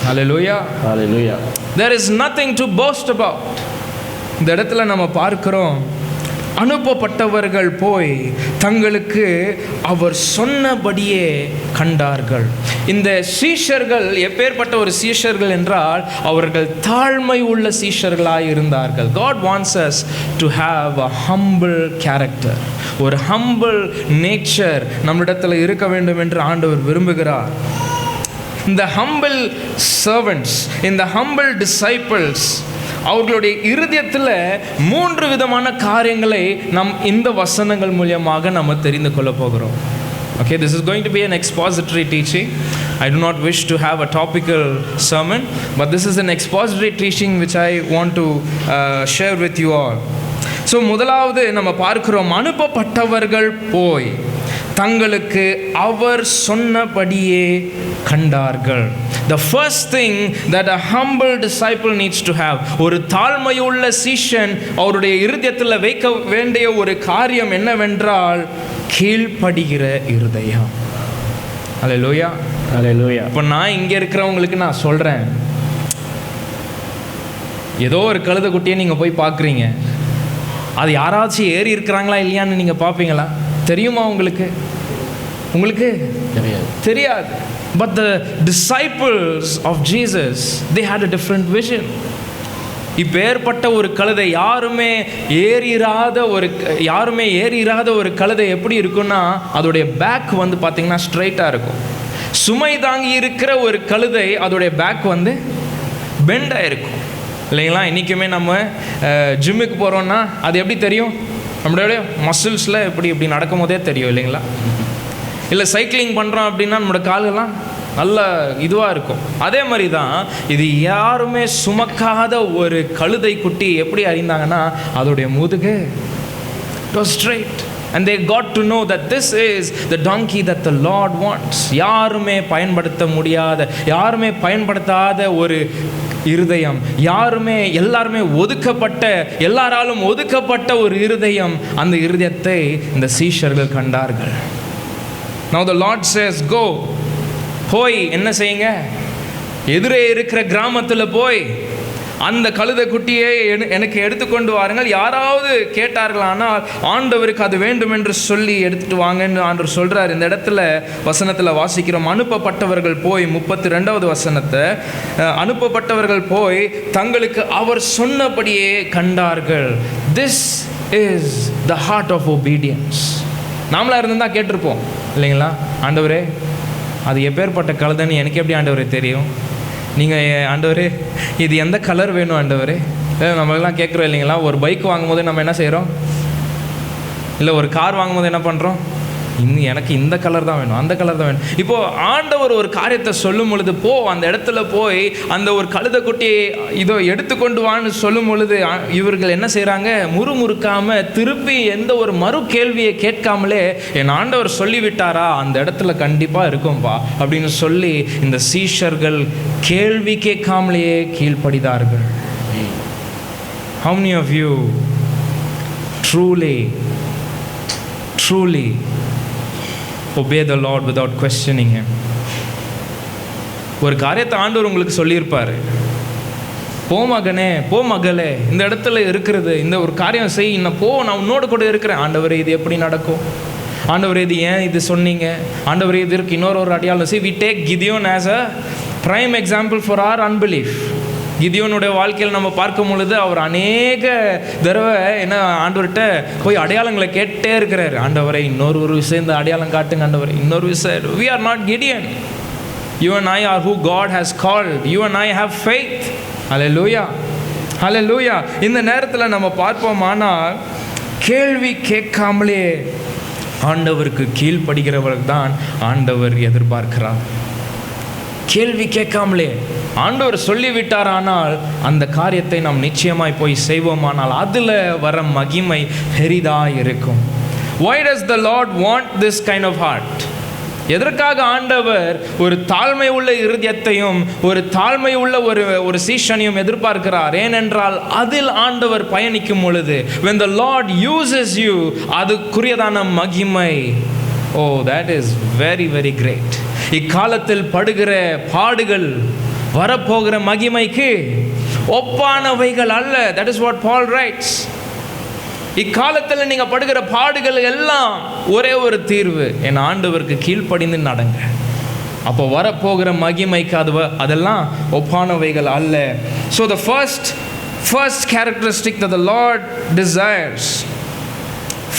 Hallelujah. Hallelujah. There is nothing to boast about. இந்த இடத்துல நம்ம பார்க்கிறோம், அனுப்பப்பட்டவர்கள் போய் தங்களுக்கு அவர் சொன்னபடியே கண்டார்கள். இந்த சீஷர்கள் எப்பேற்பட்ட ஒரு சீஷர்கள் என்றால் அவர்கள் தாழ்மை உள்ள சீஷர்களாய் இருந்தார்கள். God wants us to have a humble character. ஒரு humble nature நம்மிடத்தில் இருக்க வேண்டும் என்று ஆண்டவர் விரும்புகிறார். இந்த humble servants, இந்த humble disciples, அவர்களுடைய இருதயத்தில் 3 விதமான காரியங்களை நாம் இந்த வசனங்கள் மூலமாக நம்ம தெரிந்து கொள்ள போகிறோம். Okay, this is going to be an expository teaching. I do not wish to have a topical sermon, but this is an expository teaching which I want to share with you all. So முதலாவது நம்ம பார்க்கிறோம், அனுப்பப்பட்டவர்கள் போய் தங்களுக்கு அவர் சொன்னபடியே கண்டார்கள். The first thing that a humble disciple needs to have, ஒரு தாழ்மையுள்ள சீஷன் அவருடைய இருதயத்தில் வைக்க வேண்டிய ஒரு காரியம் என்னவென்றால் கீழ்ப்படுகிற இருதயம். அல்லேலூயா, அல்லேலூயா. இப்போ நான் இங்கே இருக்கிறவங்களுக்கு நான் சொல்கிறேன், ஏதோ ஒரு கழுதை குட்டியை நீங்கள் போய் பார்க்குறீங்க, அது யாராச்சும் ஏறி இருக்கிறாங்களா இல்லையான்னு நீங்கள் பார்ப்பீங்களா? தெரியுமா உங்களுக்கு? தெரியாது. But the disciples of Jesus, they had a different vision. இப்பேற்பட்ட ஒரு கழுதை, யாருமே ஏறிராத ஒரு கழுதை எப்படி இருக்குன்னா அதோடைய பேக் வந்து பார்த்தீங்கன்னா ஸ்ட்ரைட்டாக இருக்கும். சுமை தாங்கி இருக்கிற ஒரு கழுதை அதோடைய பேக் வந்து பெண்டாக இருக்கும் இல்லைங்களா? இன்றைக்குமே நம்ம ஜிம்முக்கு போகிறோன்னா அது எப்படி தெரியும்? நம்மளுடைய மசில்ஸில் இப்படி நடக்கும் போதே தெரியும் இல்லைங்களா? இல்லை சைக்கிளிங் பண்ணுறோம் அப்படின்னா நம்மளோட கால்கள்லாம் நல்ல இதுவாக இருக்கும். அதே மாதிரி தான் இது யாருமே சுமக்காத ஒரு கழுதை குட்டி எப்படி அறிந்தாங்கன்னா அதோடைய முதுகு it was straight and they got to know that this is the donkey that the Lord wants. யாருமே பயன்படுத்தாத ஒரு இருதயம். எல்லாருமே எல்லாராலும் ஒதுக்கப்பட்ட ஒரு இருதயம். அந்த இருதயத்தை இந்த சீஷர்கள் கண்டார்கள். Now the Lord says, go, போய் என்ன செய்யுங்க, எதிரே இருக்கிற கிராமத்தில் போய் அந்த கழுதை குட்டியை எனக்கு எடுத்துக்கொண்டு வாருங்கள். யாராவது கேட்டார்களானால் ஆண்டவருக்கு அது வேண்டும் என்று சொல்லி எடுத்துட்டு வாங்கன்னு ஆண்டவர் சொல்றார். இந்த இடத்துல வசனத்தில் வாசிக்கிறோம், அனுப்பப்பட்டவர்கள் போய் 32வது வசனத்தை, அனுப்பப்பட்டவர்கள் போய் தங்களுக்கு அவர் சொன்னபடியே கண்டார்கள். This is the heart of obedience. நாமளா இருந்தால் கேட்டிருப்போம் இல்லைங்களா, ஆண்டவரே அது எப்பேற்பட்ட கழுதைன்னு எனக்கு எப்படி ஆண்டவரே தெரியும், நீங்கள் ஆண்டவரே இது எந்த கலர் வேணும் ஆண்டவரே. நம்மளாம் கேட்குறோம் இல்லைங்களா, ஒரு பைக் வாங்கும்போது நம்ம என்ன செய்கிறோம், இல்லை ஒரு கார் வாங்கும்போது என்ன பண்ணுறோம், எனக்கு இந்த கலர் தான் வேணும், அந்த கலர் தான் வேணும். இப்போது ஆண்டவர் ஒரு காரியத்தை சொல்லும் பொழுது, அந்த இடத்துல போய் அந்த ஒரு கழுதை குட்டியை இதோ எடுத்துக்கொண்டு வான்னு சொல்லும் பொழுது இவர்கள் என்ன செய்கிறாங்க, முறுமுறுக்காமல் திருப்பி எந்த ஒரு மறு கேள்வியை கேட்காமலே என் ஆண்டவர் சொல்லிவிட்டாரா, அந்த இடத்துல கண்டிப்பாக இருக்கும்பா அப்படின்னு சொல்லி இந்த சீஷர்கள் கேள்வி கேட்காமலேயே கீழ்ப்படிதார்கள். How many of you truly obey the Lord without questioning him? ஒரு காரியத்தை ஆண்டவர் உங்களுக்கு சொல்லியிருப்பாரு, போ மகனே, போ மகளே, இந்த இடத்துல இருக்கிறது இந்த ஒரு காரியம் செய், இன்னும் போ, நான் உன்னோடு கூட இருக்கிறேன். ஆண்டவரே இது எப்படி நடக்கும், ஆண்டவரே இது ஏன் இது சொன்னீங்க, ஆண்டவரே இதற்கு இன்னொரு அடையாளம். See, we take Gideon as a prime example for our unbelief. கிதியோனுடைய வாழ்க்கையில் நம்ம பார்க்கும் பொழுது அவர் அநேக தடவை என்ன ஆண்டவர்கிட்ட போய் அடையாளங்களை கேட்டே இருக்கிறார். ஆண்டவரை இன்னொரு விஷயம் இந்த அடையாளம் காட்டுங்க ஆண்டவரை, இன்னொரு விஷயம். We are not Gideon. You and I are who God has called. You and I have faith. Hallelujah. Hallelujah. இந்த நேரத்தில் நம்ம பார்ப்போமானால் கேள்வி கேட்காமலே ஆண்டவருக்கு கீழ்ப்படுகிறவர்கள் தான் ஆண்டவர் எதிர்பார்க்கிறார். கேள்வி கேட்காமலே ஆண்டவர் சொல்லிவிட்டாரானால் அந்த காரியத்தை நாம் நிச்சயமாய் போய் செய்வோமானால் அதில் வர மகிமை பெரிதாக இருக்கும். Why does the Lord want this kind of heart? எதற்காக ஆண்டவர் ஒரு தாழ்மை உள்ள இருதயத்தையும் ஒரு தாழ்மை உள்ள ஒரு சீஷனையும் எதிர்பார்க்கிறார்? ஏனென்றால் அதில் ஆண்டவர் பயணிக்கும் பொழுது when the Lord uses you, அதுக்குரியதான மகிமை, oh that is very very great. இக்காலத்தில் படுகிற பாடுகள் வரப்போகிற மகிமைக்கு ஒப்பானவைகள் அல்ல. That is what Paul writes. இக்காலத்தில் நீங்கள் படுகிற பாடுகள் எல்லாம் ஒரே ஒரு தீர்வு, என் ஆண்டவருக்கு கீழ்ப்படிந்து நடங்க. அப்போ வரப்போகிற மகிமைக்கு அதெல்லாம் ஒப்பானவைகள் அல்ல. So the first characteristic that the Lord desires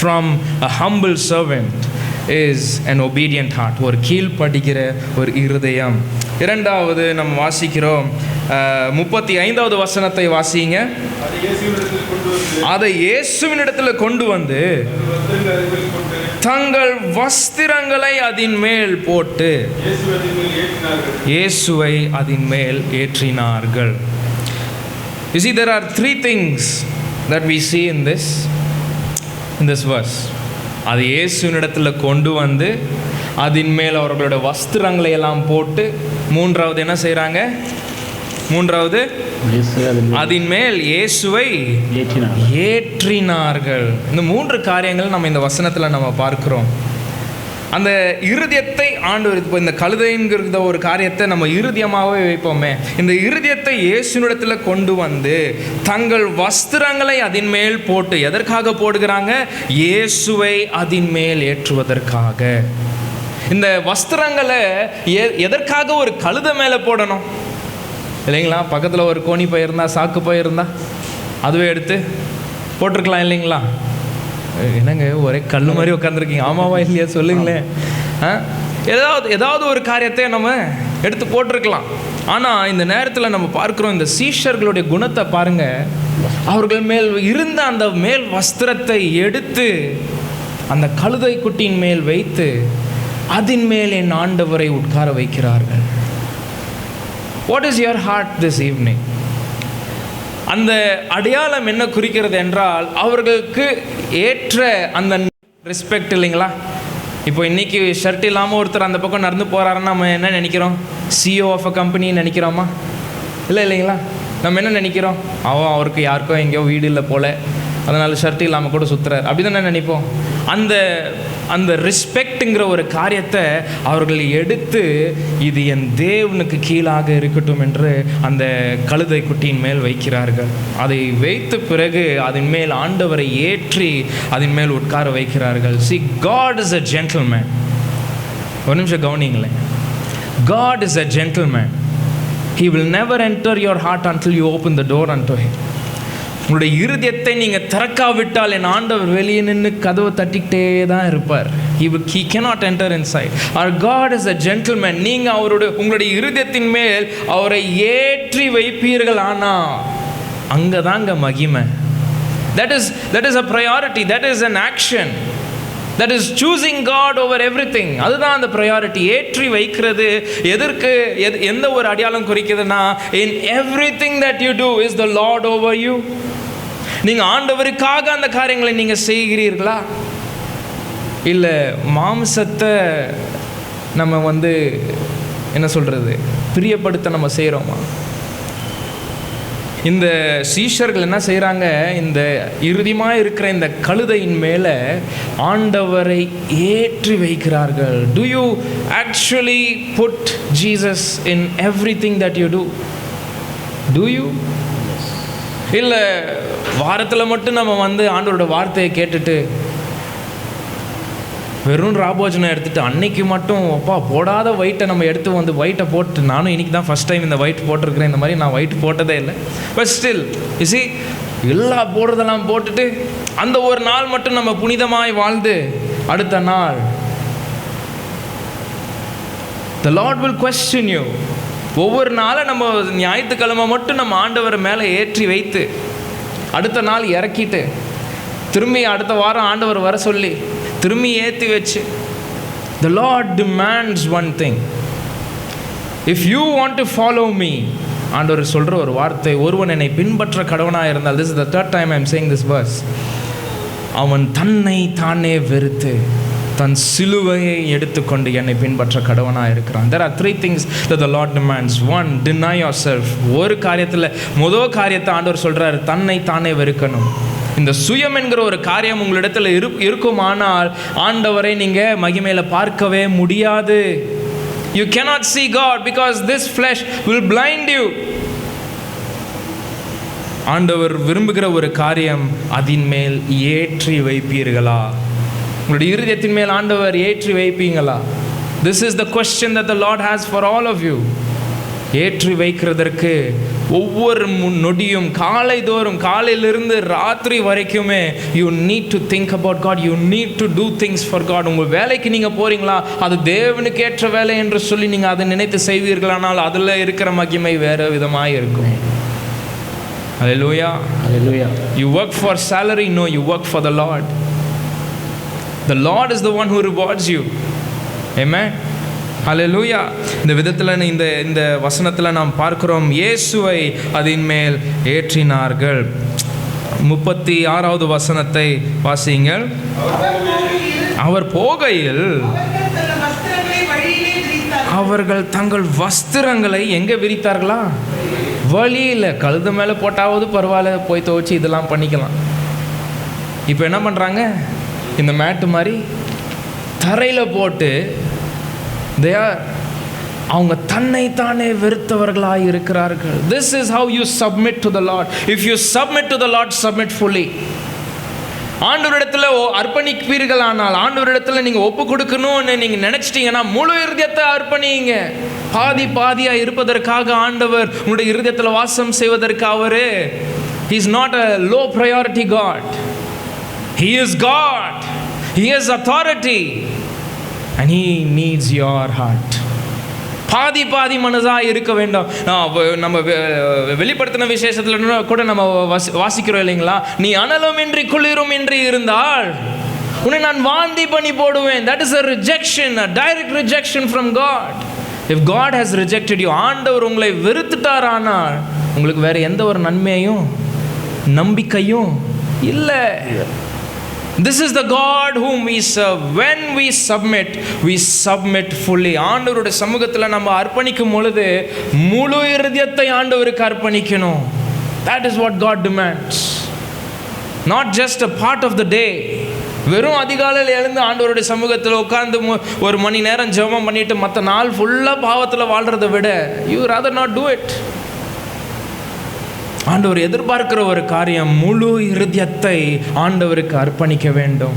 from a humble servant is an obedient heart. ஒரு கீழ்ப்படிகிற ஒரு இருதயம். இரண்டாவது நம்ம வாசிக்கிறோம் 35வது வசனத்தை வாசிங்க. அதை இயேசுவினிடத்தில் கொண்டு வந்து தங்கள் வஸ்திரங்களை அதின் மேல் போட்டு இயேசுவை அதின் மேல் ஏற்றினார்கள். You see, there are three things that we see in this verse. அது இயேசுவினிடத்தில் கொண்டு வந்து அதின் மேல் அவர்களோட வஸ்திரங்களை எல்லாம் போட்டு, மூன்றாவது என்ன செய்கிறாங்க, மூன்றாவது அதின் மேல் இயேசுவை ஏற்றினார்கள். இந்த மூன்று காரியங்கள் நம்ம இந்த வசனத்தில் நம்ம பார்க்கிறோம். அந்த இருதயத்தை ஆண்டவர், இப்போ இந்த கழுதைங்கிற ஒரு காரியத்தை நம்ம இருதயமாகவே வைப்போமே, இந்த இருதயத்தை இயேசுனிடத்தில் கொண்டு வந்து தங்கள் வஸ்திரங்களை அதின் மேல் போட்டு, எதற்காக போடுகிறாங்க, இயேசுவை அதின் மேல் ஏற்றுவதற்காக. இந்த வஸ்திரங்களை எதற்காக ஒரு கழுதை மேலே போடணும் இல்லைங்களா? பக்கத்தில் ஒரு கோணி போயிருந்தா, சாக்கு போயிருந்தா அதுவே எடுத்து போட்டிருக்கலாம் இல்லைங்களா? என்னங்க ஒரே கல் மாதிரி உட்காந்துருக்கீங்க, ஆமாவா இல்லையா சொல்லுங்களேன். ஏதாவது ஒரு காரியத்தை நம்ம எடுத்து போட்டிருக்கலாம். ஆனால் இந்த நேரத்தில் நம்ம பார்க்குறோம், இந்த சீஷர்களுடைய குணத்தை பாருங்க. அவர்கள் மேல் இருந்த அந்த மேல் வஸ்திரத்தை எடுத்து அந்த கழுதை குட்டியின் மேல் வைத்து அதின் மேல் என் ஆண்டவரை உட்கார வைக்கிறார்கள். What is your heart this evening? அந்த அடையாளம் என்ன குறிக்கிறது என்றால் அவர்களுக்கு ஏற்ற அந்த ரெஸ்பெக்ட் இல்லைங்களா? இப்போ இன்றைக்கி ஷர்ட் இல்லாமல் ஒருத்தர் அந்த பக்கம் நடந்து போகிறாருன்னா நம்ம என்ன நினைக்கிறோம், CEO ஆஃப் அ கம்பெனி நினைக்கிறோமா? இல்லைங்களா? நம்ம என்ன நினைக்கிறோம், அவருக்கு யாருக்கோ எங்கேயோ வீடு இல்லை போல, அதனால் ஷர்ட் இல்லாமல் கூட சுற்றுறார், அப்படி தானே நினைப்போம். அந்த ரெஸ்பெக்ட்டுங்கிற ஒரு காரியத்தை அவர்கள் எடுத்து இது என் தேவனுக்கு கீழாக இருக்கட்டும் என்று அந்த கழுதை குட்டியின் மேல் வைக்கிறார்கள். அதை வைத்த பிறகு அதன் மேல் ஆண்டவரை ஏற்றி அதன் மேல் உட்கார வைக்கிறார்கள். See, God is a gentleman. ஒரு நிமிஷம் கவனிங்களேன். God is a gentleman. He will never enter your heart until you open the door unto him. உங்களுடைய இருதயத்தை நீங்கள் திறக்காவிட்டால் என் ஆண்டவர் வெளியே நின்று கதவை தட்டிக்கிட்டே தான் இருப்பார். He cannot enter inside. Our God is a gentleman. நீங்கள் உங்களுடைய இருதயத்தின் மேல் அவரை ஏற்றி வைப்பீர்கள், ஆனால் அங்கே தாங்க மகிமை. That is a priority. That is an action. That is choosing God over everything. அதுதான் அந்த ப்ரையாரிட்டி. ஏற்றி வைக்கிறது எதற்கு, எந்த ஒரு அடையாளம் குறிக்கிறதுனா, in everything that you do is the Lord over you. நீங்கள் ஆண்டவருக்காக அந்த காரியங்களை நீங்கள் செய்கிறீர்களா, இல்லை மாம்சத்தை நம்ம என்ன சொல்கிறது பிரியப்படுத்த நம்ம செய்கிறோமா? இந்த சீஷர்கள் என்ன செய்கிறாங்க, இந்த இறுதியமாக இருக்கிற இந்த கழுதையின் மேலே ஆண்டவரை ஏற்றி வைக்கிறார்கள். Do you actually put Jesus in everything that you do? Do you? இல்லை வாரத்தில் மட்டும் நம்ம ஆண்டவரோட வார்த்தையை கேட்டுட்டு வெறும் ராபோஜனம் எடுத்துகிட்டு அன்னைக்கு மட்டும் போடாத ஒயிட்டை நம்ம எடுத்து ஒயிட்டை போட்டு, நானும் இன்றைக்கி தான் ஃபஸ்ட் டைம் இந்த ஒயிட் போட்டிருக்கிறேன், இந்த மாதிரி நான் ஒயிட் போட்டதே இல்லை. பட் ஸ்டில் யூ எல்லா போடுறதெல்லாம் போட்டுட்டு அந்த ஒரு நாள் மட்டும் நம்ம புனிதமாய் வாழ்ந்து அடுத்த நாள் the Lord will question you. ஒவ்வொரு நாளும் நம்ம ஞாயிற்றுக்கிழமை மட்டும் நம்ம ஆண்டவர் மேலே ஏற்றி வைத்து அடுத்த நாள் இறக்கிட்டு திரும்பி அடுத்த வாரம் ஆண்டவர் வர சொல்லி திரும்பி ஏற்றி வச்சு, the Lord demands one thing. If you want to follow me, ஆண்டவர் சொல்கிற ஒரு வார்த்தை, ஒருவன் என்னை பின்பற்ற கடவனாக இருந்தால், this is the third time I am saying this verse, அவன் தன்னை தானே வெறுத்து தன் சிலுவையை எடுத்துக்கொண்டு என்னை பின்பற்ற கடவனாக இருக்கிறான். There are three things that the Lord demands. One, deny yourself. ஒரு காரியத்தில் முதல் காரியத்தை ஆண்டவர் சொல்கிறார், தன்னை தானே வெறுக்கணும். இந்த சுயம் என்கிற ஒரு காரியம் உங்களிடத்தில் இருக்குமானால் ஆண்டவரை நீங்கள் மகிமையில் பார்க்கவே முடியாது. You cannot see God because this flesh will blind you. ஆண்டவர் விரும்புகிற ஒரு காரியம், அதின் மேல் ஏற்றி வைப்பீர்களா? உங்களுடைய இருதயத்தின் மேல் ஆண்டவர் ஏற்றி வைப்பீங்களா? This is the question that the Lord has for all of you. ஏற்றி வைக்கிறதற்கு ஒவ்வொரு நொடியும் காலைதோறும் காலையிலிருந்து ராத்திரி வரைக்குமே you need to think about God. You need to do things for God. உங்கள் வேலைக்கு நீங்கள் போகிறீங்களா, அது தேவனுக்கு ஏற்ற வேலை என்று சொல்லி நீங்கள் அதை நினைத்து செய்வீர்களானால் அதில் இருக்கிற மகிமை வேறு விதமாக இருக்கும். Hallelujah. Hallelujah. You work for salary? No, you work for the Lord. The Lord is the one who rewards you. Amen. Hallelujah. இந்த விதத்தில் இந்த வசனத்தில் நாம் பார்க்கிறோம், இயேசுவை அதன் மேல் ஏற்றினார்கள். 36வது வசனத்தை வாசியுங்கள். அவர் போகையில் அவர்கள் தங்கள் வஸ்திரங்களை எங்கே விரித்தார்களா? வழியில். கழுது மேலே போட்டாவது பரவாயில்ல, போய் துவச்சி இதெல்லாம் பண்ணிக்கலாம். இப்போ என்ன பண்ணுறாங்க, இந்த மேட்டு மாதிரி தரையில் போட்டு அவங்க தன்னை தானே வெறுத்தவர்களாக இருக்கிறார்கள். This is how you submit to the Lord. If you submit to the Lord, submit fully. ஆண்டவரிடத்தில் அர்ப்பணிப்பீர்கள், ஆனால் ஆண்டவரிடத்தில் நீங்கள் ஒப்பு கொடுக்கணும்னு நீங்கள் நினச்சிட்டிங்கன்னா முழு இருதயத்தை அர்ப்பணிங்க. பாதி பாதியாக இருப்பதற்காக ஆண்டவர் உங்களுடைய இருதயத்தில் வாசம் செய்வதற்கு அவர் He is not a low priority God. He is God. He has authority and He needs your heart. பாதி பாதி மனதாக இருக்க வேண்டாம். நம்ம வெளிப்படுத்தின விசேஷத்தில் கூட நம்ம வாசிக்கிறோம் இல்லைங்களா, நீ அனலும் இன்றி குளிரும் இன்றி இருந்தால் உன்னை நான் வாந்தி பண்ணி போடுவேன். That is a rejection, a direct rejection from God. If God has rejected you, ஆண்டவர் உங்களை வெறுத்துட்டாரானால் உங்களுக்கு வேறு எந்த ஒரு நன்மையும் நம்பிக்கையும் இல்லை. This is the God whom we serve. When we submit fully. ஆண்டவருடைய சமூகத்தில் நம்ம அர்ப்பணிக்கும் பொழுது முழு இருதயத்தை ஆண்டவருக்கு அர்ப்பணிக்கணும். That is what God demands. Not just a part of the day. வெறும் அதிகாலையில் எழுந்து ஆண்டவருடைய சமூகத்தில் உட்கார்ந்து ஒரு மணி நேரம் ஜெபம் பண்ணிட்டு மற்ற நாள் ஃபுல்லாக பாவத்தில் வாழ்கிறத விட you rather not do it. ஆண்டவர் எதிர்பார்க்கிற ஒரு காரியம் முழு இருதயத்தை ஆண்டவருக்கு அர்ப்பணிக்க வேண்டும்.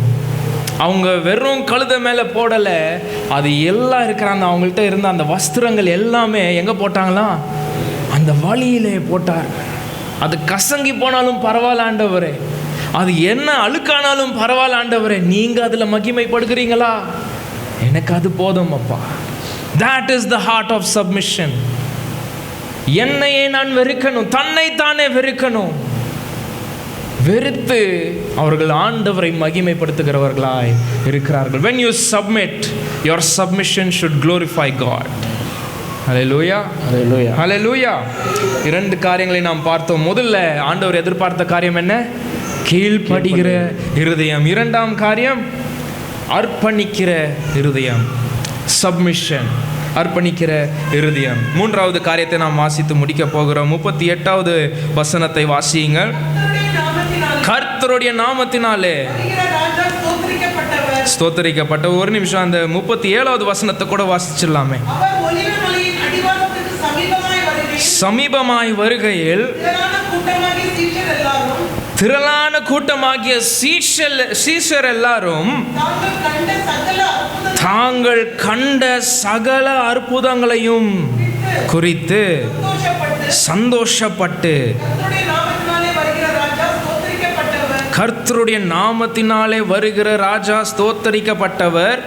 அவங்க வெறும் கழுதை மேலே போடலை, அது எல்லாம் இருக்கிறாங்க. அவங்கள்ட்ட இருந்த அந்த வஸ்திரங்கள் எல்லாமே எங்கே போட்டாங்களா? அந்த வழியிலே போட்டார்கள். அது கசங்கி போனாலும் பரவாயில்ல ஆண்டவரே, அது என்ன அழுக்கானாலும் பரவாயில்ல ஆண்டவரே, நீங்கள் அதில் மகிமைப்படுகிறீங்களா? எனக்கு அது போதும் அப்பா. That is the heart of submission. என்னையே நான் வெறுக்கணும், தன்னைத்தானே வெறுக்கணும். வெறுத்து அவர்கள் ஆண்டவரை மகிமைப்படுத்துகிறவர்களாய் இருக்கிறார்கள். When you submit, your submission should glorify God. Hallelujah. Hallelujah. Hallelujah. இரண்டு காரியங்களை நாம் பார்த்தோம். முதல்ல ஆண்டவர் எதிர்பார்த்த காரியம் என்ன? கீழ்ப்படிகிற இருதயம். இரண்டாம் காரியம் அர்ப்பணிக்கிற இருதயம். சப்மிஷன், அர்ப்பணிக்கிற இருதயம். மூன்றாவது காரியத்தை நாம் வாசித்து முடிக்க போகிறோம். 38வது வசனத்தை வாசியுங்கள். கர்த்தருடைய நாமத்தினாலே ஸ்தோத்திரிக்கப்பட்ட. ஒரு நிமிஷம் அந்த 37வது வசனத்தை கூட வாசிச்சிடலாமே. சமீபமாய் வருகையில் திரளான கூட்டமாகிய சீஷர் எல்லாரும் தாங்கள் கண்ட சகல அற்புதங்களையும் குறித்து சந்தோஷப்பட்டு கர்த்தருடைய நாமத்தினாலே வருகிற ராஜா ஸ்தோத்தரிக்கப்பட்டவர்,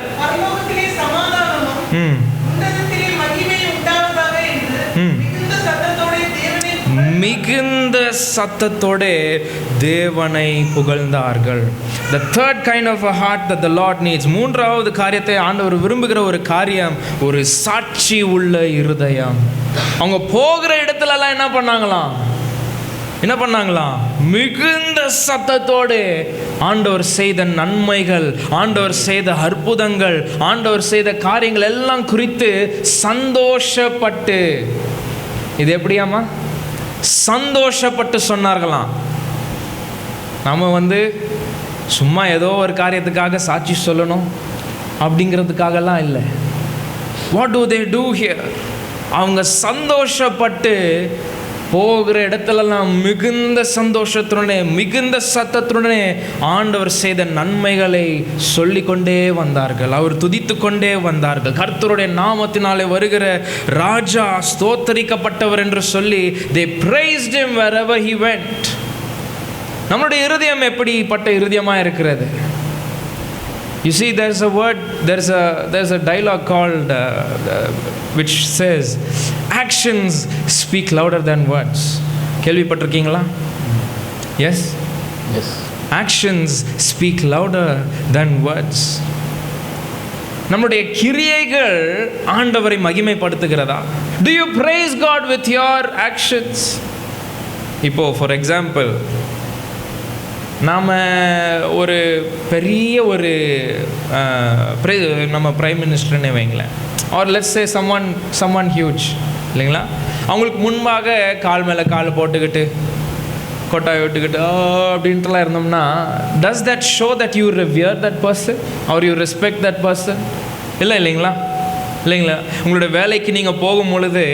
மிகுந்த சத்தத்தோட தேவனை புகழ்ந்தார்கள். The third kind of a heart that the Lord needs. மூன்றாவது காரியத்தை ஆண்டவர் விரும்புகிற ஒரு காரியம், ஒரு சாட்சி உள்ள இருதயம். அவங்க போகிற இடத்துலலாம் என்ன பண்ணாங்களாம்? மிகுந்த சத்தத்தோடு ஆண்டவர் செய்த நன்மைகள், ஆண்டவர் செய்த அற்புதங்கள், ஆண்டவர் செய்த காரியங்கள் எல்லாம் குறித்து சந்தோஷப்பட்டு. இது எப்படியாமா? சந்தோஷப்பட்டு சொன்னார்களாம். நம்ம சும்மா ஏதோ ஒரு காரியத்துக்காக சாட்சி சொல்லணும் அப்படிங்கிறதுக்காகலாம் இல்லை. What to they do here? அவங்க சந்தோஷப்பட்டு போகிற இடத்துலலாம் மிகுந்த சந்தோஷத்துடனே மிகுந்த சத்தத்துடனே ஆண்டவர் செய்த நன்மைகளை சொல்லிக்கொண்டே வந்தார்கள். அவர் துதித்து கொண்டே வந்தார்கள். கர்த்தருடைய நாமத்தினாலே வருகிற ராஜா ஸ்தோத்தரிக்கப்பட்டவர் என்று சொல்லி they praised him wherever he went. நம்மளுடைய இருதயம் எப்படிப்பட்ட இருதயமாக இருக்கிறது? You see, there's a dialogue called which says actions speak louder than words. கேள்விப்பட்டிருக்கீங்களா? Yes? Yes. Actions speak louder than words. நம்முடைய கிரியைகள் ஆண்டவரை மகிமைப்படுத்துகிறதா? Do you praise God with your actions? இப்போ for example, நாம் ஒரு பெரிய ஒரு நம்ம பிரைம் மினிஸ்டர்னே வைங்களேன், or let's say someone huge இல்லைங்களா? அவங்களுக்கு முன்பாக கால் மேலே கால் போட்டுக்கிட்டு கொட்டாய் விட்டுக்கிட்டு அப்படின்ட்டுலாம் இருந்தோம்னா, does that show that you revere that person or you respect that person? இல்லைங்களா? உங்களோட வேலைக்கு நீங்கள் போகும் பொழுது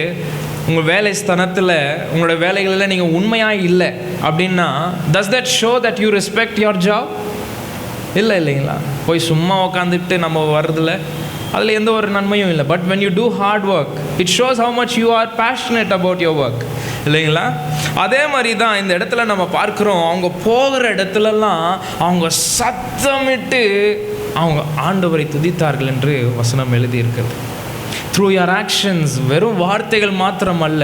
உங்கள் வேலை ஸ்தானத்தில் உங்களோட வேலைகளில் நீங்கள் உண்மையாக இல்லை அப்படின்னா, does that show that you respect your job? இல்லைங்களா? போய் சும்மா உக்காந்துட்டு நம்ம வர்றதில்ல, அதில் எந்த ஒரு நன்மையும் இல்லை. But when you do hard work, it shows how much you are passionate about your work. இல்லைங்களா? அதே மாதிரி தான் இந்த இடத்துல நம்ம பார்க்குறோம். அவங்க போகிற இடத்துலலாம் அவங்க சத்தமிட்டு அவங்க ஆண்டவரை துதித்தார்கள் என்று வசனம் எழுதியிருக்கிறது. த்ரூ யுவர் ஆக்ஷன்ஸ், வெறும் வார்த்தைகள் மாத்திரம் அல்ல,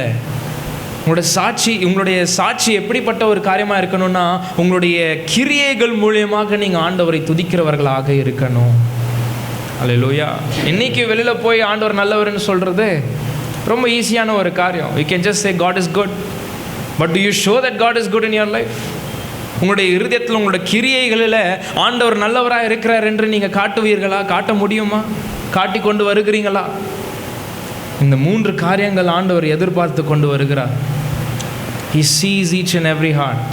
உங்களுடைய சாட்சி எப்படிப்பட்ட ஒரு காரியமாக இருக்கணும்னா, உங்களுடைய கிரியைகள் மூலியமாக நீங்கள் ஆண்டவரை துதிக்கிறவர்களாக இருக்கணும். அல்லேலூயா. இன்னைக்கு வெளியில் போய் ஆண்டவர் நல்லவர்னு சொல்கிறது ரொம்ப ஈஸியான ஒரு காரியம். You can just say God is good, but do you show that God is good in your life? உங்களுடைய இருதயத்தில் உங்களுடைய கிரியைகளில் ஆண்டவர் நல்லவராக இருக்கிறார் என்று நீங்கள் காட்டுவீர்களா? காட்ட முடியுமா? காட்டி கொண்டு வருகிறீங்களா? இந்த 3 காரியங்கள் ஆண்டவர் எதிர்பார்த்து கொண்டு வருகிறார். He sees each and every heart.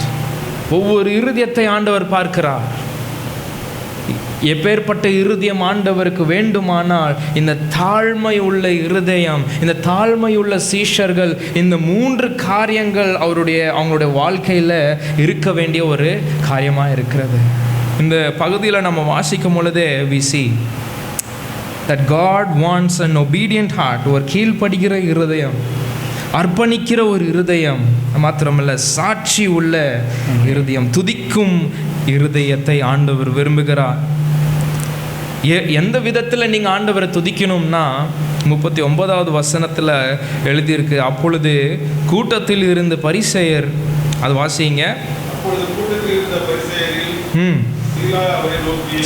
ஒவ்வொரு இருதயத்தை ஆண்டவர் பார்க்கிறார். எப்பேற்பட்ட இருதயம் ஆண்டவருக்கு வேண்டுமானால் இந்த தாழ்மை உள்ள இருதயம், இந்த தாழ்மை உள்ள சீஷர்கள், இந்த 3 காரியங்கள் அவங்களுடைய வாழ்க்கையில் இருக்க வேண்டிய ஒரு காரியமாக இருக்கிறது. இந்த பகுதியில் நம்ம வாசிக்கும் பொழுதே we see that God wants an obedient heart, ஒரு கீழ்ப்படுகிற இருதயம், அர்ப்பணிக்கிற ஒரு இருதயம், மாத்திரமல்ல சாட்சி உள்ள இருதயம், துதிக்கும் இருதயத்தை ஆண்டவர் விரும்புகிறார். எந்த விதத்தில் நீங்கள் ஆண்டவரை துதிக்கணும்னா 39வது வசனத்தில் எழுதியிருக்கு, அப்பொழுது கூட்டத்தில் இருந்த பரிசேயர், அது வாசிங்க.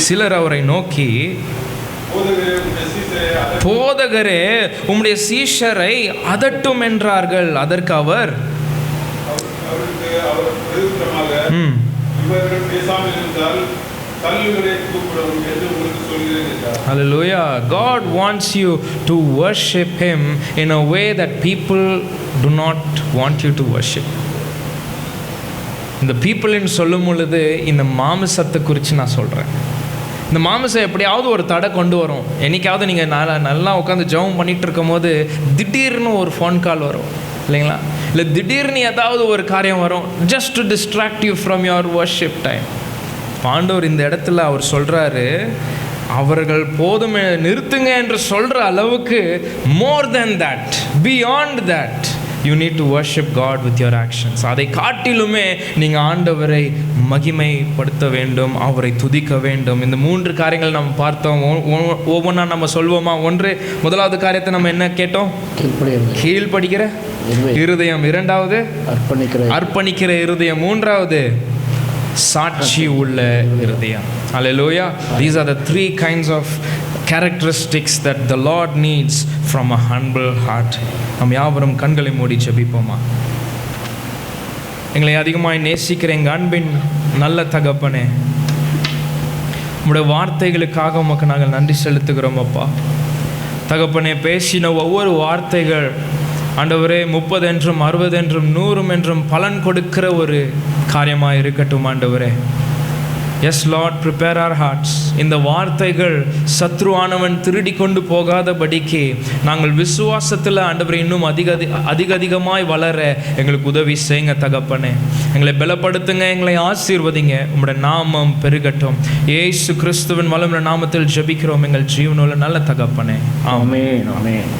சிலர் அவரை நோக்கி, போதகரே உம்முடைய சீஷரை அதட்டும் என்றார்கள். அதற்கு அவர் Hallelujah. God wants you to worship Him in a way that people do not want you to worship. இந்த பீப்புள்னு சொல்லும் பொழுது இந்த மாமிசத்தை குறித்து நான் சொல்கிறேன். இந்த மாமிசம் எப்படியாவது ஒரு தடை கொண்டு வரும். என்னைக்காவது நீங்கள் நல்லா உட்காந்து ஜெபம் பண்ணிகிட்டு இருக்கும் போது திடீர்னு ஒரு ஃபோன் கால் வரும் இல்லைங்களா? இல்லை திடீர்னு ஏதாவது ஒரு காரியம் வரும், just to distract you from your worship time. ஆண்டவர் இந்த இடத்துல அவர் சொல்கிறாரு, அவர்கள் போதுமே நிறுத்துங்க என்று சொல்கிற அளவுக்கு more than that, beyond that, you need to worship God with your actions. அதை காட்டிலுமே நீங்கள் ஆண்டவரை மகிமைப்படுத்த வேண்டும், அவரை துதிக்க வேண்டும். இந்த 3 காரியங்கள் நம்ம பார்த்தோம். ஒவ்வொன்றா நம்ம சொல்வோமா? முதலாவது காரியத்தை நம்ம என்ன கேட்டோம்? கீழ்ப்படுகிற இருதயம். 2வது அர்ப்பணிக்கிற இருதயம். 3வது சாட்சி உள்ள இருதயம். Hallelujah. These are the 3 kinds of characteristics that the Lord needs from a humble heart. நாம் யாவரும் கண்களை மூடி ஜெபிப்போமா? எங்களை அதிகமாய் நேசிக்கிற எங்கள் அன்பின் நல்ல தகப்பனே, உம்முடைய வார்த்தைகளுக்காக உமக்கு நாங்கள் நன்றி செலுத்துகிறோம் அப்பா. தகப்பனே, பேசின ஒவ்வொரு வார்த்தைகள் ஆண்டவரே 30 என்றும் 60 என்றும் 100 என்றும் பலன் கொடுக்கிற ஒரு காரியமாக இருக்கட்டும் ஆண்டவரே. Yes Lord, prepare our hearts. இந்த வார்த்தைகள் சத்ருவானவன் திருடி கொண்டு போகாதபடிக்கு நாங்கள் விசுவாசத்தில் ஆண்டவரை இன்னும் அதிகமாய் வளர எங்களுக்கு உதவி செய்யுங்க தகப்பனே. எங்களை பலப்படுத்துங்க, எங்களை ஆசீர்வதிங்க. உம்முடைய நாமம் பெருகட்டும். இயேசு கிறிஸ்துவின் வல்லமையுள்ள நாமத்தில் ஜெபிக்கிறோம் எங்கள் ஜீவனுள்ள நல்ல தகப்பனே. ஆமென்.